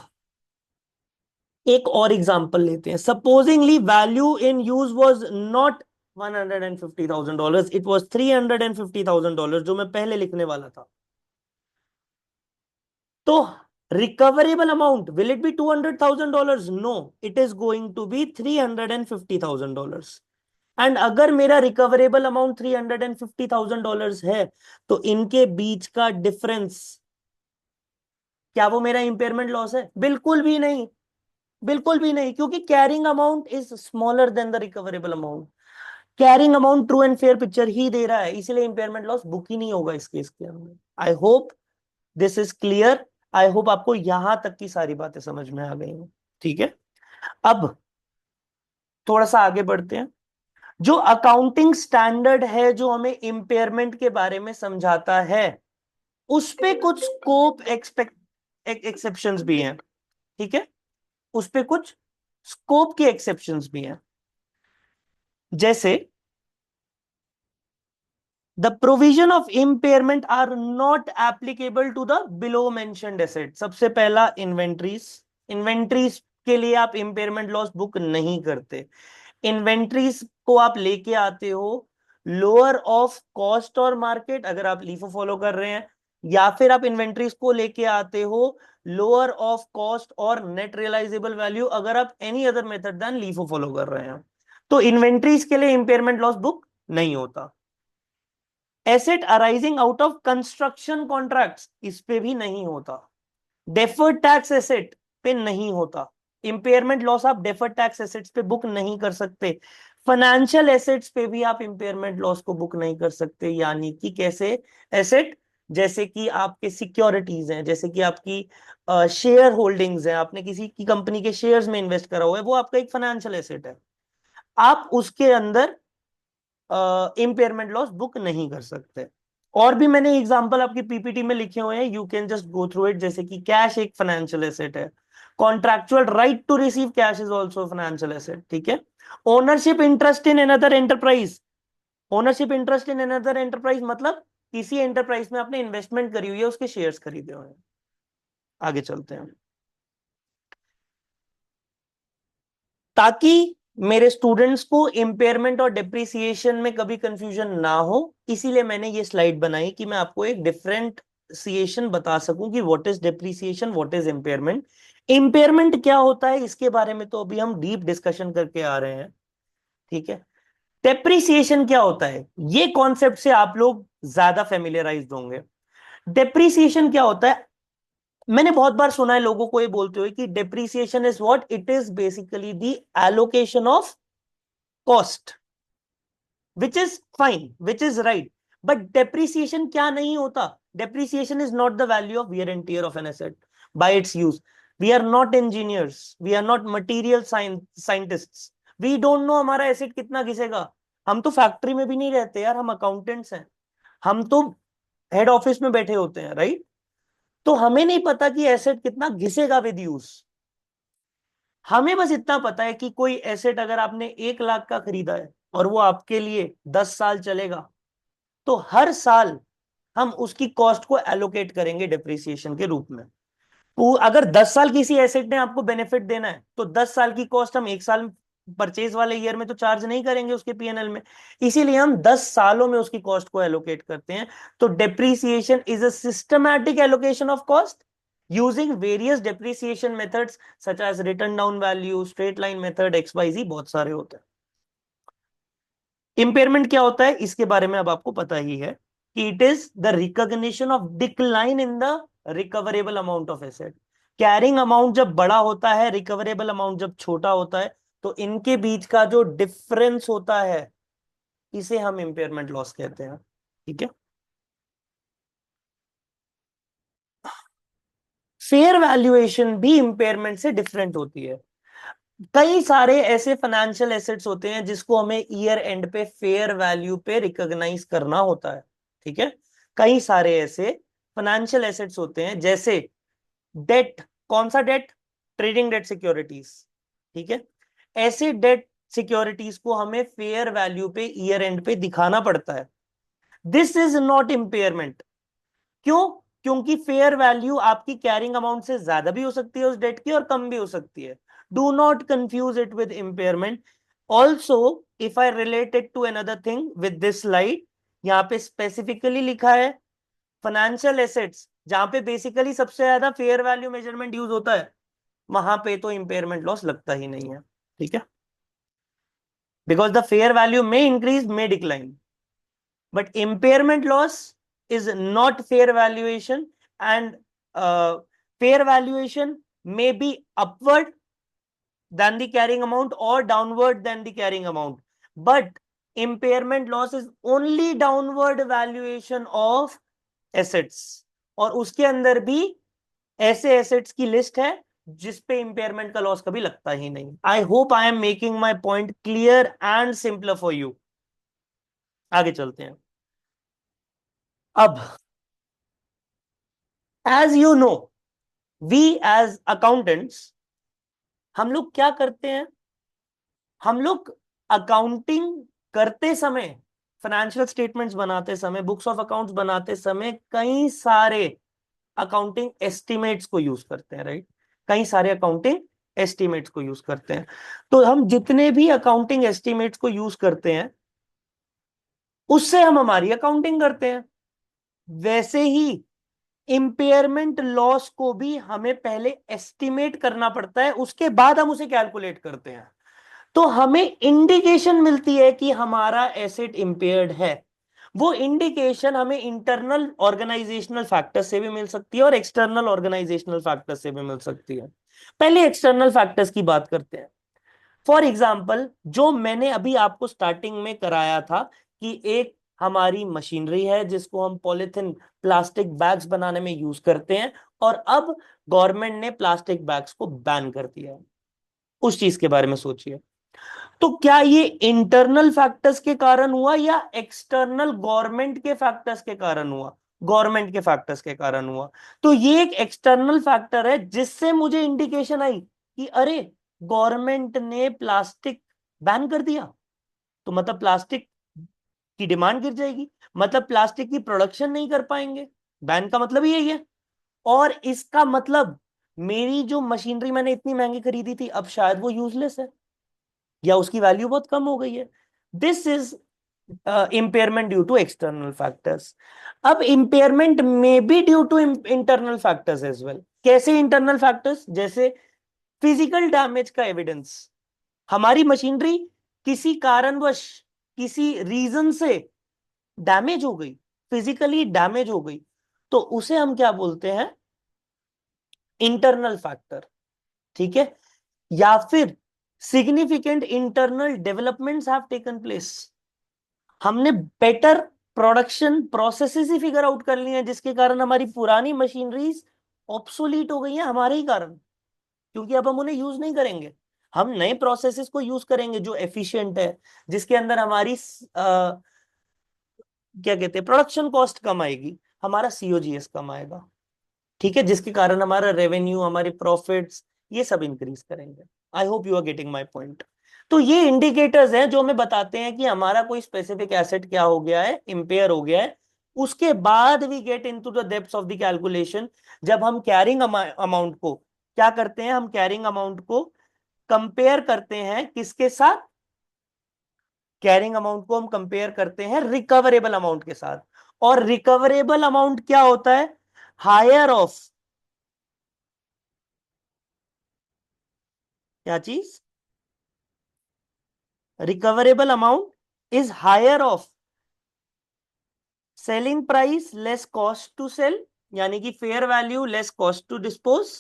एक और एग्जांपल लेते हैं। Supposingly value in use was not $150,000, it was $350,000, जो मैं पहले लिखने वाला था। तो recoverable amount will it be $200,000? No, it is going to be $350,000। And अगर मेरा रिकवरेबल अमाउंट $350,000 है तो इनके बीच का डिफरेंस, क्या वो मेरा इंपेयरमेंट लॉस है? बिल्कुल भी नहीं, बिल्कुल भी नहीं, क्योंकि carrying amount is smaller than the recoverable amount. Carrying amount true and fair picture ही दे रहा है, इसलिए इंपेयरमेंट लॉस बुक ही नहीं होगा इस केस के अंदर। I hope this is clear. I hope आपको यहां तक की सारी बातें समझ में आ गई हैं। ठीक है, अब थोड़ा सा आगे बढ़ते हैं। जो अकाउंटिंग स्टैंडर्ड है जो हमें इंपेयरमेंट के बारे में समझाता है, उस पे कुछ स्कोप एक्सेप्शंस भी हैं। ठीक है, उस पे कुछ स्कोप के एक्सेप्शंस भी हैं। जैसे the provision of impairment are not applicable to the below mentioned asset. सबसे पहला इन्वेंट्रीज। इन्वेंट्रीज के लिए आप इम्पेयरमेंट लॉस बुक नहीं करते। इन्वेंट्रीज को आप लेके आते हो लोअर ऑफ कॉस्ट और मार्केट अगर आप लीफो फॉलो कर रहे हैं, या फिर आप इन्वेंट्रीज को लेके आते हो लोअर ऑफ कॉस्ट और नेट रियलाइजेबल वैल्यू अगर आप any other method then LIFO follow कर रहे हैं। तो इन्वेंट्रीज के लिए इंपेयरमेंट लॉस बुक नहीं होता। Asset arising out of construction contracts, इस पे भी नहीं होता। डेफर्ड टैक्स एसेट पे नहीं होता। इंपेयरमेंट लॉस आप डेफर्ड टैक्स एसेट्स पे बुक नहीं कर सकते। फाइनेंशियल एसेट्स पे भी आप इंपेयरमेंट लॉस को बुक नहीं कर सकते। यानी कि कैसे? एसेट जैसे कि आपके सिक्योरिटीज हैं, जैसे कि आपकी शेयर होल्डिंग्स हैं, आपने किसी की कंपनी के शेयर्स में इन्वेस्ट करा हुआ है, वो आपका एक फाइनेंशियल एसेट है। आप उसके अंदर इंपेयरमेंट लॉस बुक नहीं कर सकते। और भी मैंने एग्जांपल आपकी पीपीटी में लिखे हुए हैं, you can just go through it. जैसे कि कैश एक फाइनेंशियल एसेट है। Contractual right to receive cash is also financial asset. ठीक है, ownership interest in another enterprise. Ownership interest in another enterprise मतलब किसी एंटरप्राइज में आपने इन्वेस्टमेंट करी हुई है, उसके शेयर्स खरीदे हुए हैं। आगे चलते हैं, ताकि मेरे स्टूडेंट्स को इंपेयरमेंट और डिप्रिसिएशन में कभी कंफ्यूजन ना हो, इसीलिए मैंने ये स्लाइड बनाई कि मैं आपको एक डिफरेंशिएशन बता सकूं कि what is depreciation, what is impairment. Impairment क्या होता है इसके बारे में तो अभी हम डीप डिस्कशन करके आ रहे हैं। ठीक है, डेप्रिसिएशन क्या होता है ये कॉन्सेप्ट से आप लोग ज्यादा फेमिलियराइज्ड होंगे। डेप्रिसिएशन क्या होता है? मैंने बहुत बार सुना है लोगों को ये बोलते हुए कि depreciation is what, it is basically the allocation of cost, which is fine, which is right. But depreciation क्या नहीं होता? Depreciation is not the value of wear and tear of an asset by its use. We are not engineers, we are not material scientists. We don't know हमारा एसेट कितना घिसेगा। हम तो फैक्ट्री में भी नहीं रहते यार, हम अकाउंटेंट्स हैं। हम तो हेड ऑफिस में बैठे होते हैं, राइट? तो हमें नहीं पता कि एसेट कितना घिसेगा विद यूज। हमें बस इतना पता है कि कोई एसेट अगर आपने 1 लाख का खरीदा है और वो आपके लिए 10 साल चलेगा, तो हर साल हम उसकी कॉस्ट को एलोकेट करेंगे डिप्रिसिएशन के रूप में। तो अगर 10 साल किसी एसेट ने आपको बेनिफिट देना है तो 10 साल की कॉस्ट हम 1 साल परचेज वाले ईयर में तो चार्ज नहीं करेंगे उसके पीएनएल में। इसीलिए हम 10 सालों में उसकी कॉस्ट को एलोकेट करते हैं। तो depreciation is a systematic allocation of cost using various depreciation methods such as written down value, straight line method, XYZ, बहुत सारे होते हैं। इंपेयरमेंट क्या होता है इसके बारे में अब आपको पता ही है कि it is the recognition of decline in the recoverable amount of asset. Carrying amount जब बड़ा होता है, रिकवरेबल अमाउंट जब छोटा होता है, तो इनके बीच का जो डिफरेंस होता है इसे हम इंपेयरमेंट लॉस कहते हैं। ठीक है, फेयर वैल्यूएशन भी इंपेयरमेंट से डिफरेंट होती है। कई सारे ऐसे फाइनेंशियल एसेट्स होते हैं जिसको हमें ईयर एंड पे फेयर वैल्यू पे रिकॉग्नाइज करना होता है, ठीक है। कई सारे ऐसे फाइनेंशियल एसेट्स होते हैं, जैसे डेट। कौन सा डेट? ट्रेडिंग डेट सिक्योरिटीज, ठीक है। ऐसे डेट सिक्योरिटीज को हमें फेयर वैल्यू पे ईयर एंड पे दिखाना पड़ता है। This is not impairment. क्यों? क्योंकि फेयर वैल्यू आपकी कैरिंग अमाउंट से ज्यादा भी हो सकती है उस डेट की, और कम भी हो सकती है। Do not confuse it with impairment. Also if I related to another thing with this slide, यहाँ पे स्पेसिफिकली लिखा है फाइनेंशियल एसेट्स, जहां पे बेसिकली सबसे ज्यादा फेयर वैल्यू मेजरमेंट यूज होता है, वहां पे तो इम्पेयरमेंट लॉस लगता ही नहीं है, ठीक है। Because the fair value may increase may decline, but impairment loss is not fair valuation, and fair valuation may be upward than the carrying amount or downward than the carrying amount, but impairment loss is only downward valuation of assets, और उसके अंदर भी ऐसे एसेट्स की लिस्ट है जिसपे इंपेयरमेंट का लॉस कभी लगता ही नहीं। I hope I am making my point clear and simpler for you. आगे चलते हैं। अब as you know, we as accountants, हम लोग क्या करते हैं? हम लोग अकाउंटिंग करते समय, फाइनेंशियल स्टेटमेंट्स बनाते समय, बुक्स ऑफ अकाउंट्स बनाते समय कई सारे अकाउंटिंग एस्टिमेट्स को यूज करते हैं, राइट। कई सारे अकाउंटिंग एस्टिमेट्स को यूज करते हैं। तो हम जितने भी अकाउंटिंग एस्टिमेट्स को यूज करते हैं, उससे हम हमारी अकाउंटिंग करते हैं। वैसे ही इंपेयरमेंट लॉस को भी हमें पहले एस्टिमेट करना पड़ता है, उसके बाद हम उसे कैलकुलेट करते हैं। तो हमें इंडिकेशन मिलती है कि हमारा एसेट इंपेयर्ड है। वो इंडिकेशन हमें इंटरनल ऑर्गेनाइजेशनल फैक्टर से भी मिल सकती है और एक्सटर्नल ऑर्गेनाइजेशनल फैक्टर से भी मिल सकती है। पहले एक्सटर्नल फैक्टर्स की बात करते हैं। फॉर एग्जाम्पल, जो मैंने अभी आपको स्टार्टिंग में कराया था कि एक हमारी मशीनरी है जिसको हम पॉलिथिन प्लास्टिक बैग्स बनाने में यूज करते हैं, और अब गवर्नमेंट ने प्लास्टिक बैग्स को बैन कर दिया है। उस चीज के बारे में सोचिए। तो क्या ये इंटरनल फैक्टर्स के कारण हुआ या एक्सटर्नल गवर्नमेंट के फैक्टर्स के कारण हुआ? गवर्नमेंट के फैक्टर्स के कारण हुआ। तो ये एक एक्सटर्नल फैक्टर है जिससे मुझे इंडिकेशन आई कि अरे, गवर्नमेंट ने प्लास्टिक बैन कर दिया, तो मतलब प्लास्टिक की डिमांड गिर जाएगी, मतलब प्लास्टिक की प्रोडक्शन नहीं कर पाएंगे। बैन का मतलब यही है। और इसका मतलब मेरी जो मशीनरी मैंने इतनी महंगी खरीदी थी, अब शायद वो यूजलेस है या उसकी वैल्यू बहुत कम हो गई है। This is impairment due to external factors. अब इम्पेयरमेंट में be due to internal factors as well. कैसे इंटरनल फैक्टर्स? जैसे फिजिकल डैमेज का एविडेंस। हमारी मशीनरी किसी कारणवश, किसी रीजन से डैमेज हो गई, फिजिकली डैमेज हो गई, तो उसे हम क्या बोलते हैं? इंटरनल फैक्टर, ठीक है। या फिर significant internal developments have taken place. हमने बेटर प्रोडक्शन प्रोसेसेस ही फिगर आउट कर लिए हैं, जिसके कारण हमारी पुरानी मशीनरीज ऑब्सोलीट हो गई हैं हमारे ही कारण, क्योंकि अब हम उन्हें यूज नहीं करेंगे। हम नए प्रोसेसेस को यूज करेंगे जो एफिशिएंट है, जिसके अंदर हमारी क्या कहते हैं, प्रोडक्शन कॉस्ट कम आएगी, हमारा सीओजीएस कम आएगा, ठीक है, जिसके कारण हमारा रेवेन्यू, हमारे प्रॉफिट्स, ये सब इंक्रीज करेंगे। I hope you are getting my point. तो ये इंडिकेटर्स हैं जो हमें बताते हैं कि हमारा कोई स्पेसिफिक एसेट क्या हो गया है, इंपेयर हो गया है। उसके बाद we get into the depths of the calculation. जब हम कैरिंग अमाउंट को क्या करते हैं, हम कैरिंग अमाउंट को कंपेयर करते हैं किसके साथ? कैरिंग अमाउंट को हम कंपेयर करते हैं रिकवरेबल अमाउंट के साथ। और रिकवरेबल अमाउंट क्या होता है? हायर ऑफ क्या चीज? Recoverable amount is higher of selling price less cost to sell, यानी कि fair value less cost to dispose,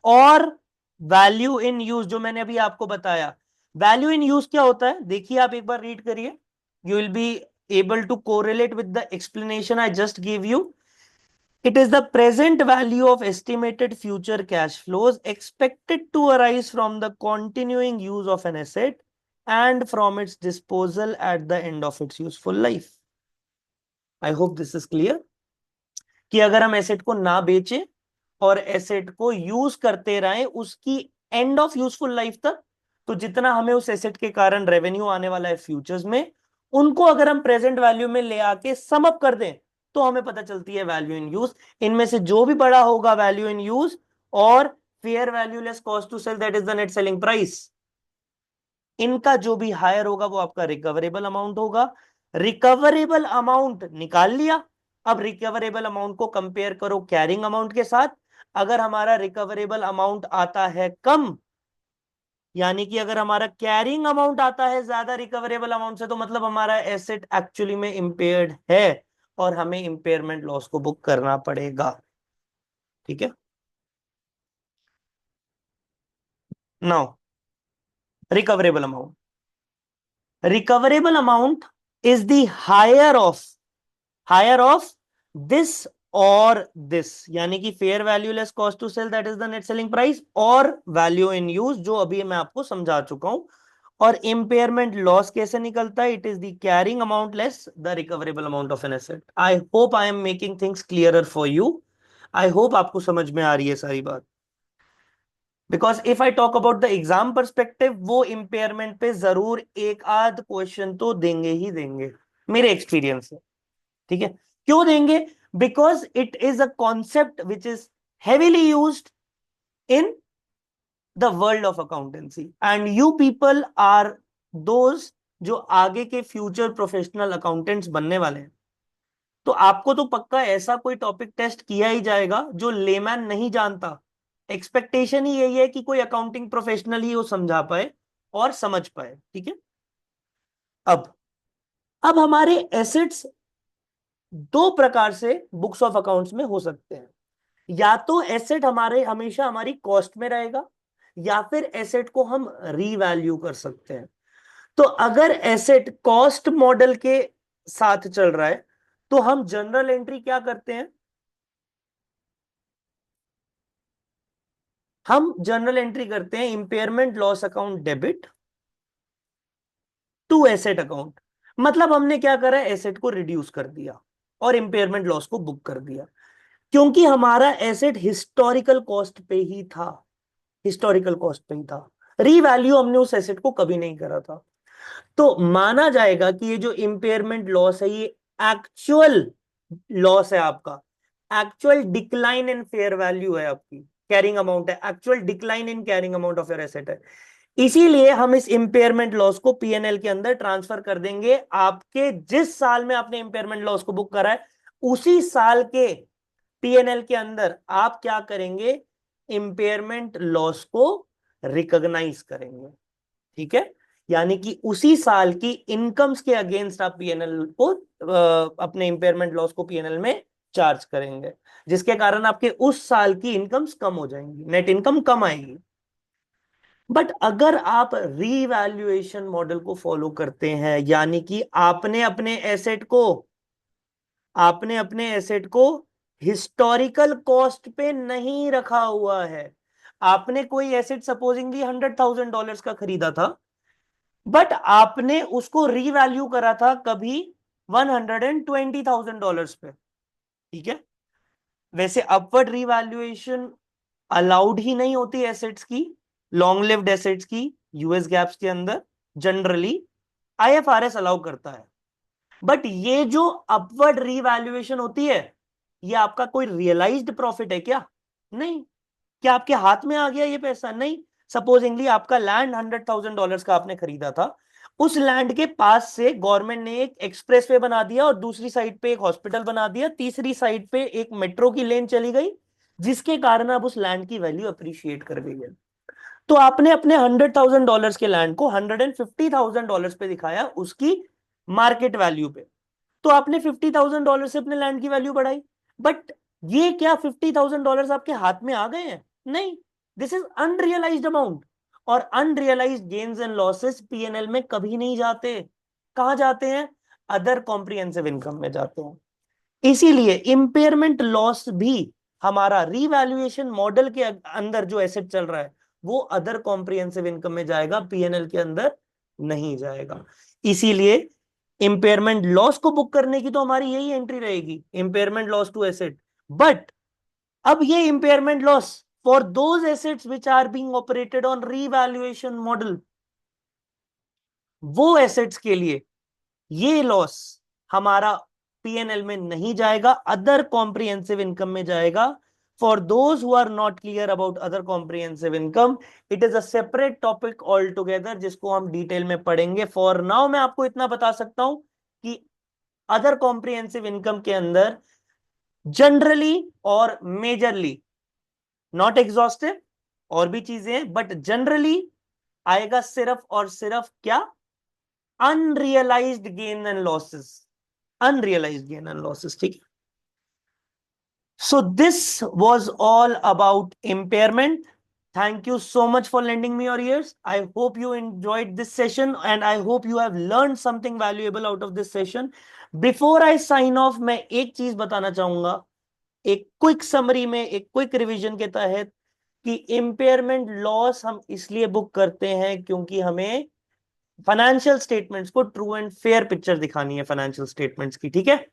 और वैल्यू इन यूज, जो मैंने अभी आपको बताया। वैल्यू इन यूज क्या होता है? देखिए, आप एक बार रीड करिए, you will be able to correlate with the explanation I just gave you. It is the present value of estimated future cash flows expected to arise from the continuing use of an asset and from its disposal at the end of its useful life. I hope this is clear कि अगर हम एसेट को ना बेचें और एसेट को यूज करते रहें उसकी एंड ऑफ यूजफुल लाइफ तक, तो जितना हमें उस एसेट के कारण रेवेन्यू आने वाला है फ्यूचर्स में, उनको अगर हम प्रेजेंट वैल्यू में ले आके सम अप कर दें तो हमें पता चलती है वैल्यू इन यूज। इनमें से जो भी बड़ा होगा वैल्यू इन यूज और fair value less cost to sell that is the net selling price, इनका जो भी हायर होगा वो आपका रिकवरेबल अमाउंट होगा। रिकवरेबल अमाउंट निकाल लिया, अब रिकवरेबल अमाउंट को कंपेयर करो कैरिंग अमाउंट के साथ। अगर हमारा रिकवरेबल अमाउंट आता है कम, यानी कि अगर हमारा कैरिंग अमाउंट आता है ज्यादा रिकवरेबल अमाउंट से, तो मतलब हमारा एसेट एक्चुअली में इंपेयर्ड है और हमें इंपेयरमेंट लॉस को बुक करना पड़ेगा। ठीक है, now recoverable amount, recoverable amount is the higher of this और दिस, यानी कि fair value less cost to sell that is the net selling price और वैल्यू इन यूज जो अभी मैं आपको समझा चुका हूं। और इंपेयरमेंट लॉस कैसे निकलता है? It is the carrying amount less the recoverable amount of an asset. I hope I am making things clearer for you. I hope आपको समझ में आ रही है सारी बात। Because if I talk about the exam perspective, वो इंपेयरमेंट पे जरूर एक आध क्वेश्चन तो देंगे ही देंगे, मेरे एक्सपीरियंस से। ठीक है, क्यों देंगे? Because it is a concept which is heavily used in the world of accountancy and you people are those जो आगे के फ्यूचर प्रोफेशनल अकाउंटेंट्स बनने वाले हैं। तो आपको तो पक्का ऐसा कोई टॉपिक टेस्ट किया ही जाएगा जो लेमैन नहीं जानता। एक्सपेक्टेशन ही यही है कि कोई अकाउंटिंग प्रोफेशनल ही वो समझा पाए और समझ पाए। ठीक है, अब अब हमारे एसेट्स दो प्रकार से बुक्स ऑफ अकाउंट्स में हो सकते हैं। या तो एसेट हमारे हमेशा हमारी कॉस्ट में रहेगा, या फिर एसेट को हम रीवैल्यू कर सकते हैं। तो अगर एसेट कॉस्ट मॉडल के साथ चल रहा है तो हम जनरल एंट्री क्या करते हैं? हम जनरल एंट्री करते हैं impairment loss account debit to asset account. मतलब हमने क्या करा? एसेट को रिड्यूस कर दिया और इंपेयरमेंट लॉस को बुक कर दिया, क्योंकि हमारा एसेट हिस्टोरिकल कॉस्ट पे ही था। हिस्टोरिकल कॉस्ट पे ही था, रीवैल्यू हमने उस एसेट को कभी नहीं करा था। तो माना जाएगा कि ये जो इंपेयरमेंट लॉस है ये एक्चुअल लॉस है आपका, actual decline in fair value है आपकी, कैरिंग अमाउंट है, actual decline in carrying amount of your asset है। इसीलिए हम इस इंपेयरमेंट लॉस को पीएनएल के अंदर ट्रांसफर कर देंगे। आपके जिस साल में आपने इंपेयरमेंट लॉस को बुक करा है उसी साल के पीएनएल के अंदर आप क्या करेंगे? इंपेयरमेंट लॉस को रिकॉग्नाइज करेंगे। ठीक है, यानी कि उसी साल की इनकम्स के अगेंस्ट आप पीएनएल को अपने इंपेयरमेंट लॉस को पीएनएल में चार्ज करेंगे, जिसके कारण आपके उस साल की इनकम्स कम हो जाएंगी, नेट इनकम कम आएगी। बट अगर आप रीवैल्यूएशन मॉडल को फॉलो करते हैं, यानी कि आपने अपने एसेट को हिस्टोरिकल कॉस्ट पे नहीं रखा हुआ है। आपने कोई एसेट सपोजिंगली $100,000 का खरीदा था, बट आपने उसको रीवैल्यू करा था कभी $120,000 पे। ठीक है, वैसे अपवर्ड रीवैल्यूएशन अलाउड ही नहीं होती एसेट्स की, लॉन्ग लिव्ड एसेट्स की, यूएस गैप्स के अंदर जनरली, आईएफआरएस अलाउ करता है। बट ये जो अपवर्ड रीवैल्यूएशन होती है, ये आपका कोई रियलाइज्ड प्रॉफिट है क्या? नहीं। क्या आपके हाथ में आ गया ये पैसा? नहीं। सपोजिंगली आपका लैंड $100,000 का आपने खरीदा था, उस लैंड के पास से गवर्नमेंट ने एक एक्सप्रेस वे बना दिया और दूसरी साइड पे एक हॉस्पिटल बना दिया, तीसरी साइड पे एक मेट्रो की लेन चली गई, जिसके कारण अब उस लैंड की वैल्यू अप्रिशिएट कर गई है। तो आपने अपने $100,000 के लैंड को $150,000 पे दिखाया, उसकी मार्केट वैल्यू पे। तो आपने $50,000 से अपने लैंड की वैल्यू बढ़ाई। बट ये क्या $50,000 आपके हाथ में आ गए हैं? नहीं। दिस इज अनरियलाइज्ड अमाउंट, और unrealised gains and losses PNL में कभी नहीं जाते। कहां जाते हैं? अदर कॉम्प्रिहेंसिव इनकम में जाते हैं। इसीलिए इंपेयरमेंट लॉस भी हमारा रीवैल्यूएशन मॉडल के अंदर जो एसेट चल रहा है वो अदर कॉम्प्रिहेंसिव इनकम में जाएगा, पीएनएल के अंदर नहीं जाएगा। इसीलिए इंपेयरमेंट लॉस को बुक करने की तो हमारी यही एंट्री रहेगी, impairment loss to asset. But अब ये impairment loss for those assets which are being operated on revaluation model, वो एसेट्स के लिए ये लॉस हमारा पीएनएल में नहीं जाएगा, अदर कॉम्प्रिहेंसिव इनकम में जाएगा। For those who are not clear about other comprehensive income, it is a separate topic all together जिसको हम डिटेल में पढ़ेंगे। फॉर नाउ मैं आपको इतना बता सकता हूं कि अदर कॉम्प्रिहेंसिव इनकम के अंदर जनरली और मेजरली, नॉट एग्जॉस्टिव, और भी चीजें हैं, बट जनरली आएगा सिर्फ और सिर्फ क्या, unrealised gain and losses, unrealised gain and losses, ठीक है। So this was all about impairment. Thank you so much for lending me your ears. I hope you enjoyed this session and I hope you have learned something valuable out of this session. Before I sign off, मैं एक चीज बताना चाहूंगा, एक क्विक समरी में, एक क्विक रिवीजन के तहत, कि इम्पेयरमेंट लॉस हम इसलिए बुक करते हैं क्योंकि हमें फाइनेंशियल स्टेटमेंट्स को ट्रू एंड फेयर पिक्चर दिखानी है फाइनेंशियल स्टेटमेंट्स की, ठीक है।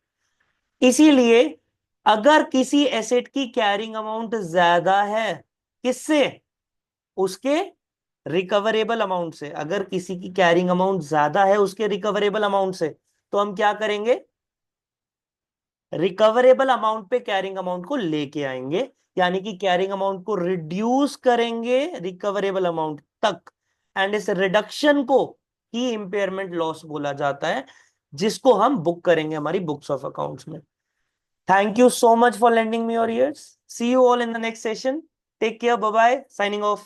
इसीलिए अगर किसी एसेट की कैरिंग अमाउंट ज्यादा है, किससे, उसके रिकवरेबल अमाउंट से, अगर किसी की कैरिंग अमाउंट ज्यादा है उसके रिकवरेबल अमाउंट से, तो हम क्या करेंगे, रिकवरेबल अमाउंट पे कैरिंग अमाउंट को लेके आएंगे, यानी कि कैरिंग अमाउंट को रिड्यूस करेंगे रिकवरेबल अमाउंट तक। एंड इस रिडक्शन को ही इंपेयरमेंट लॉस बोला जाता है, जिसको हम बुक करेंगे हमारी बुक्स ऑफ अकाउंट्स में। Thank you so much for lending me your ears. See you all in the next session. Take care. Bye bye. Signing off.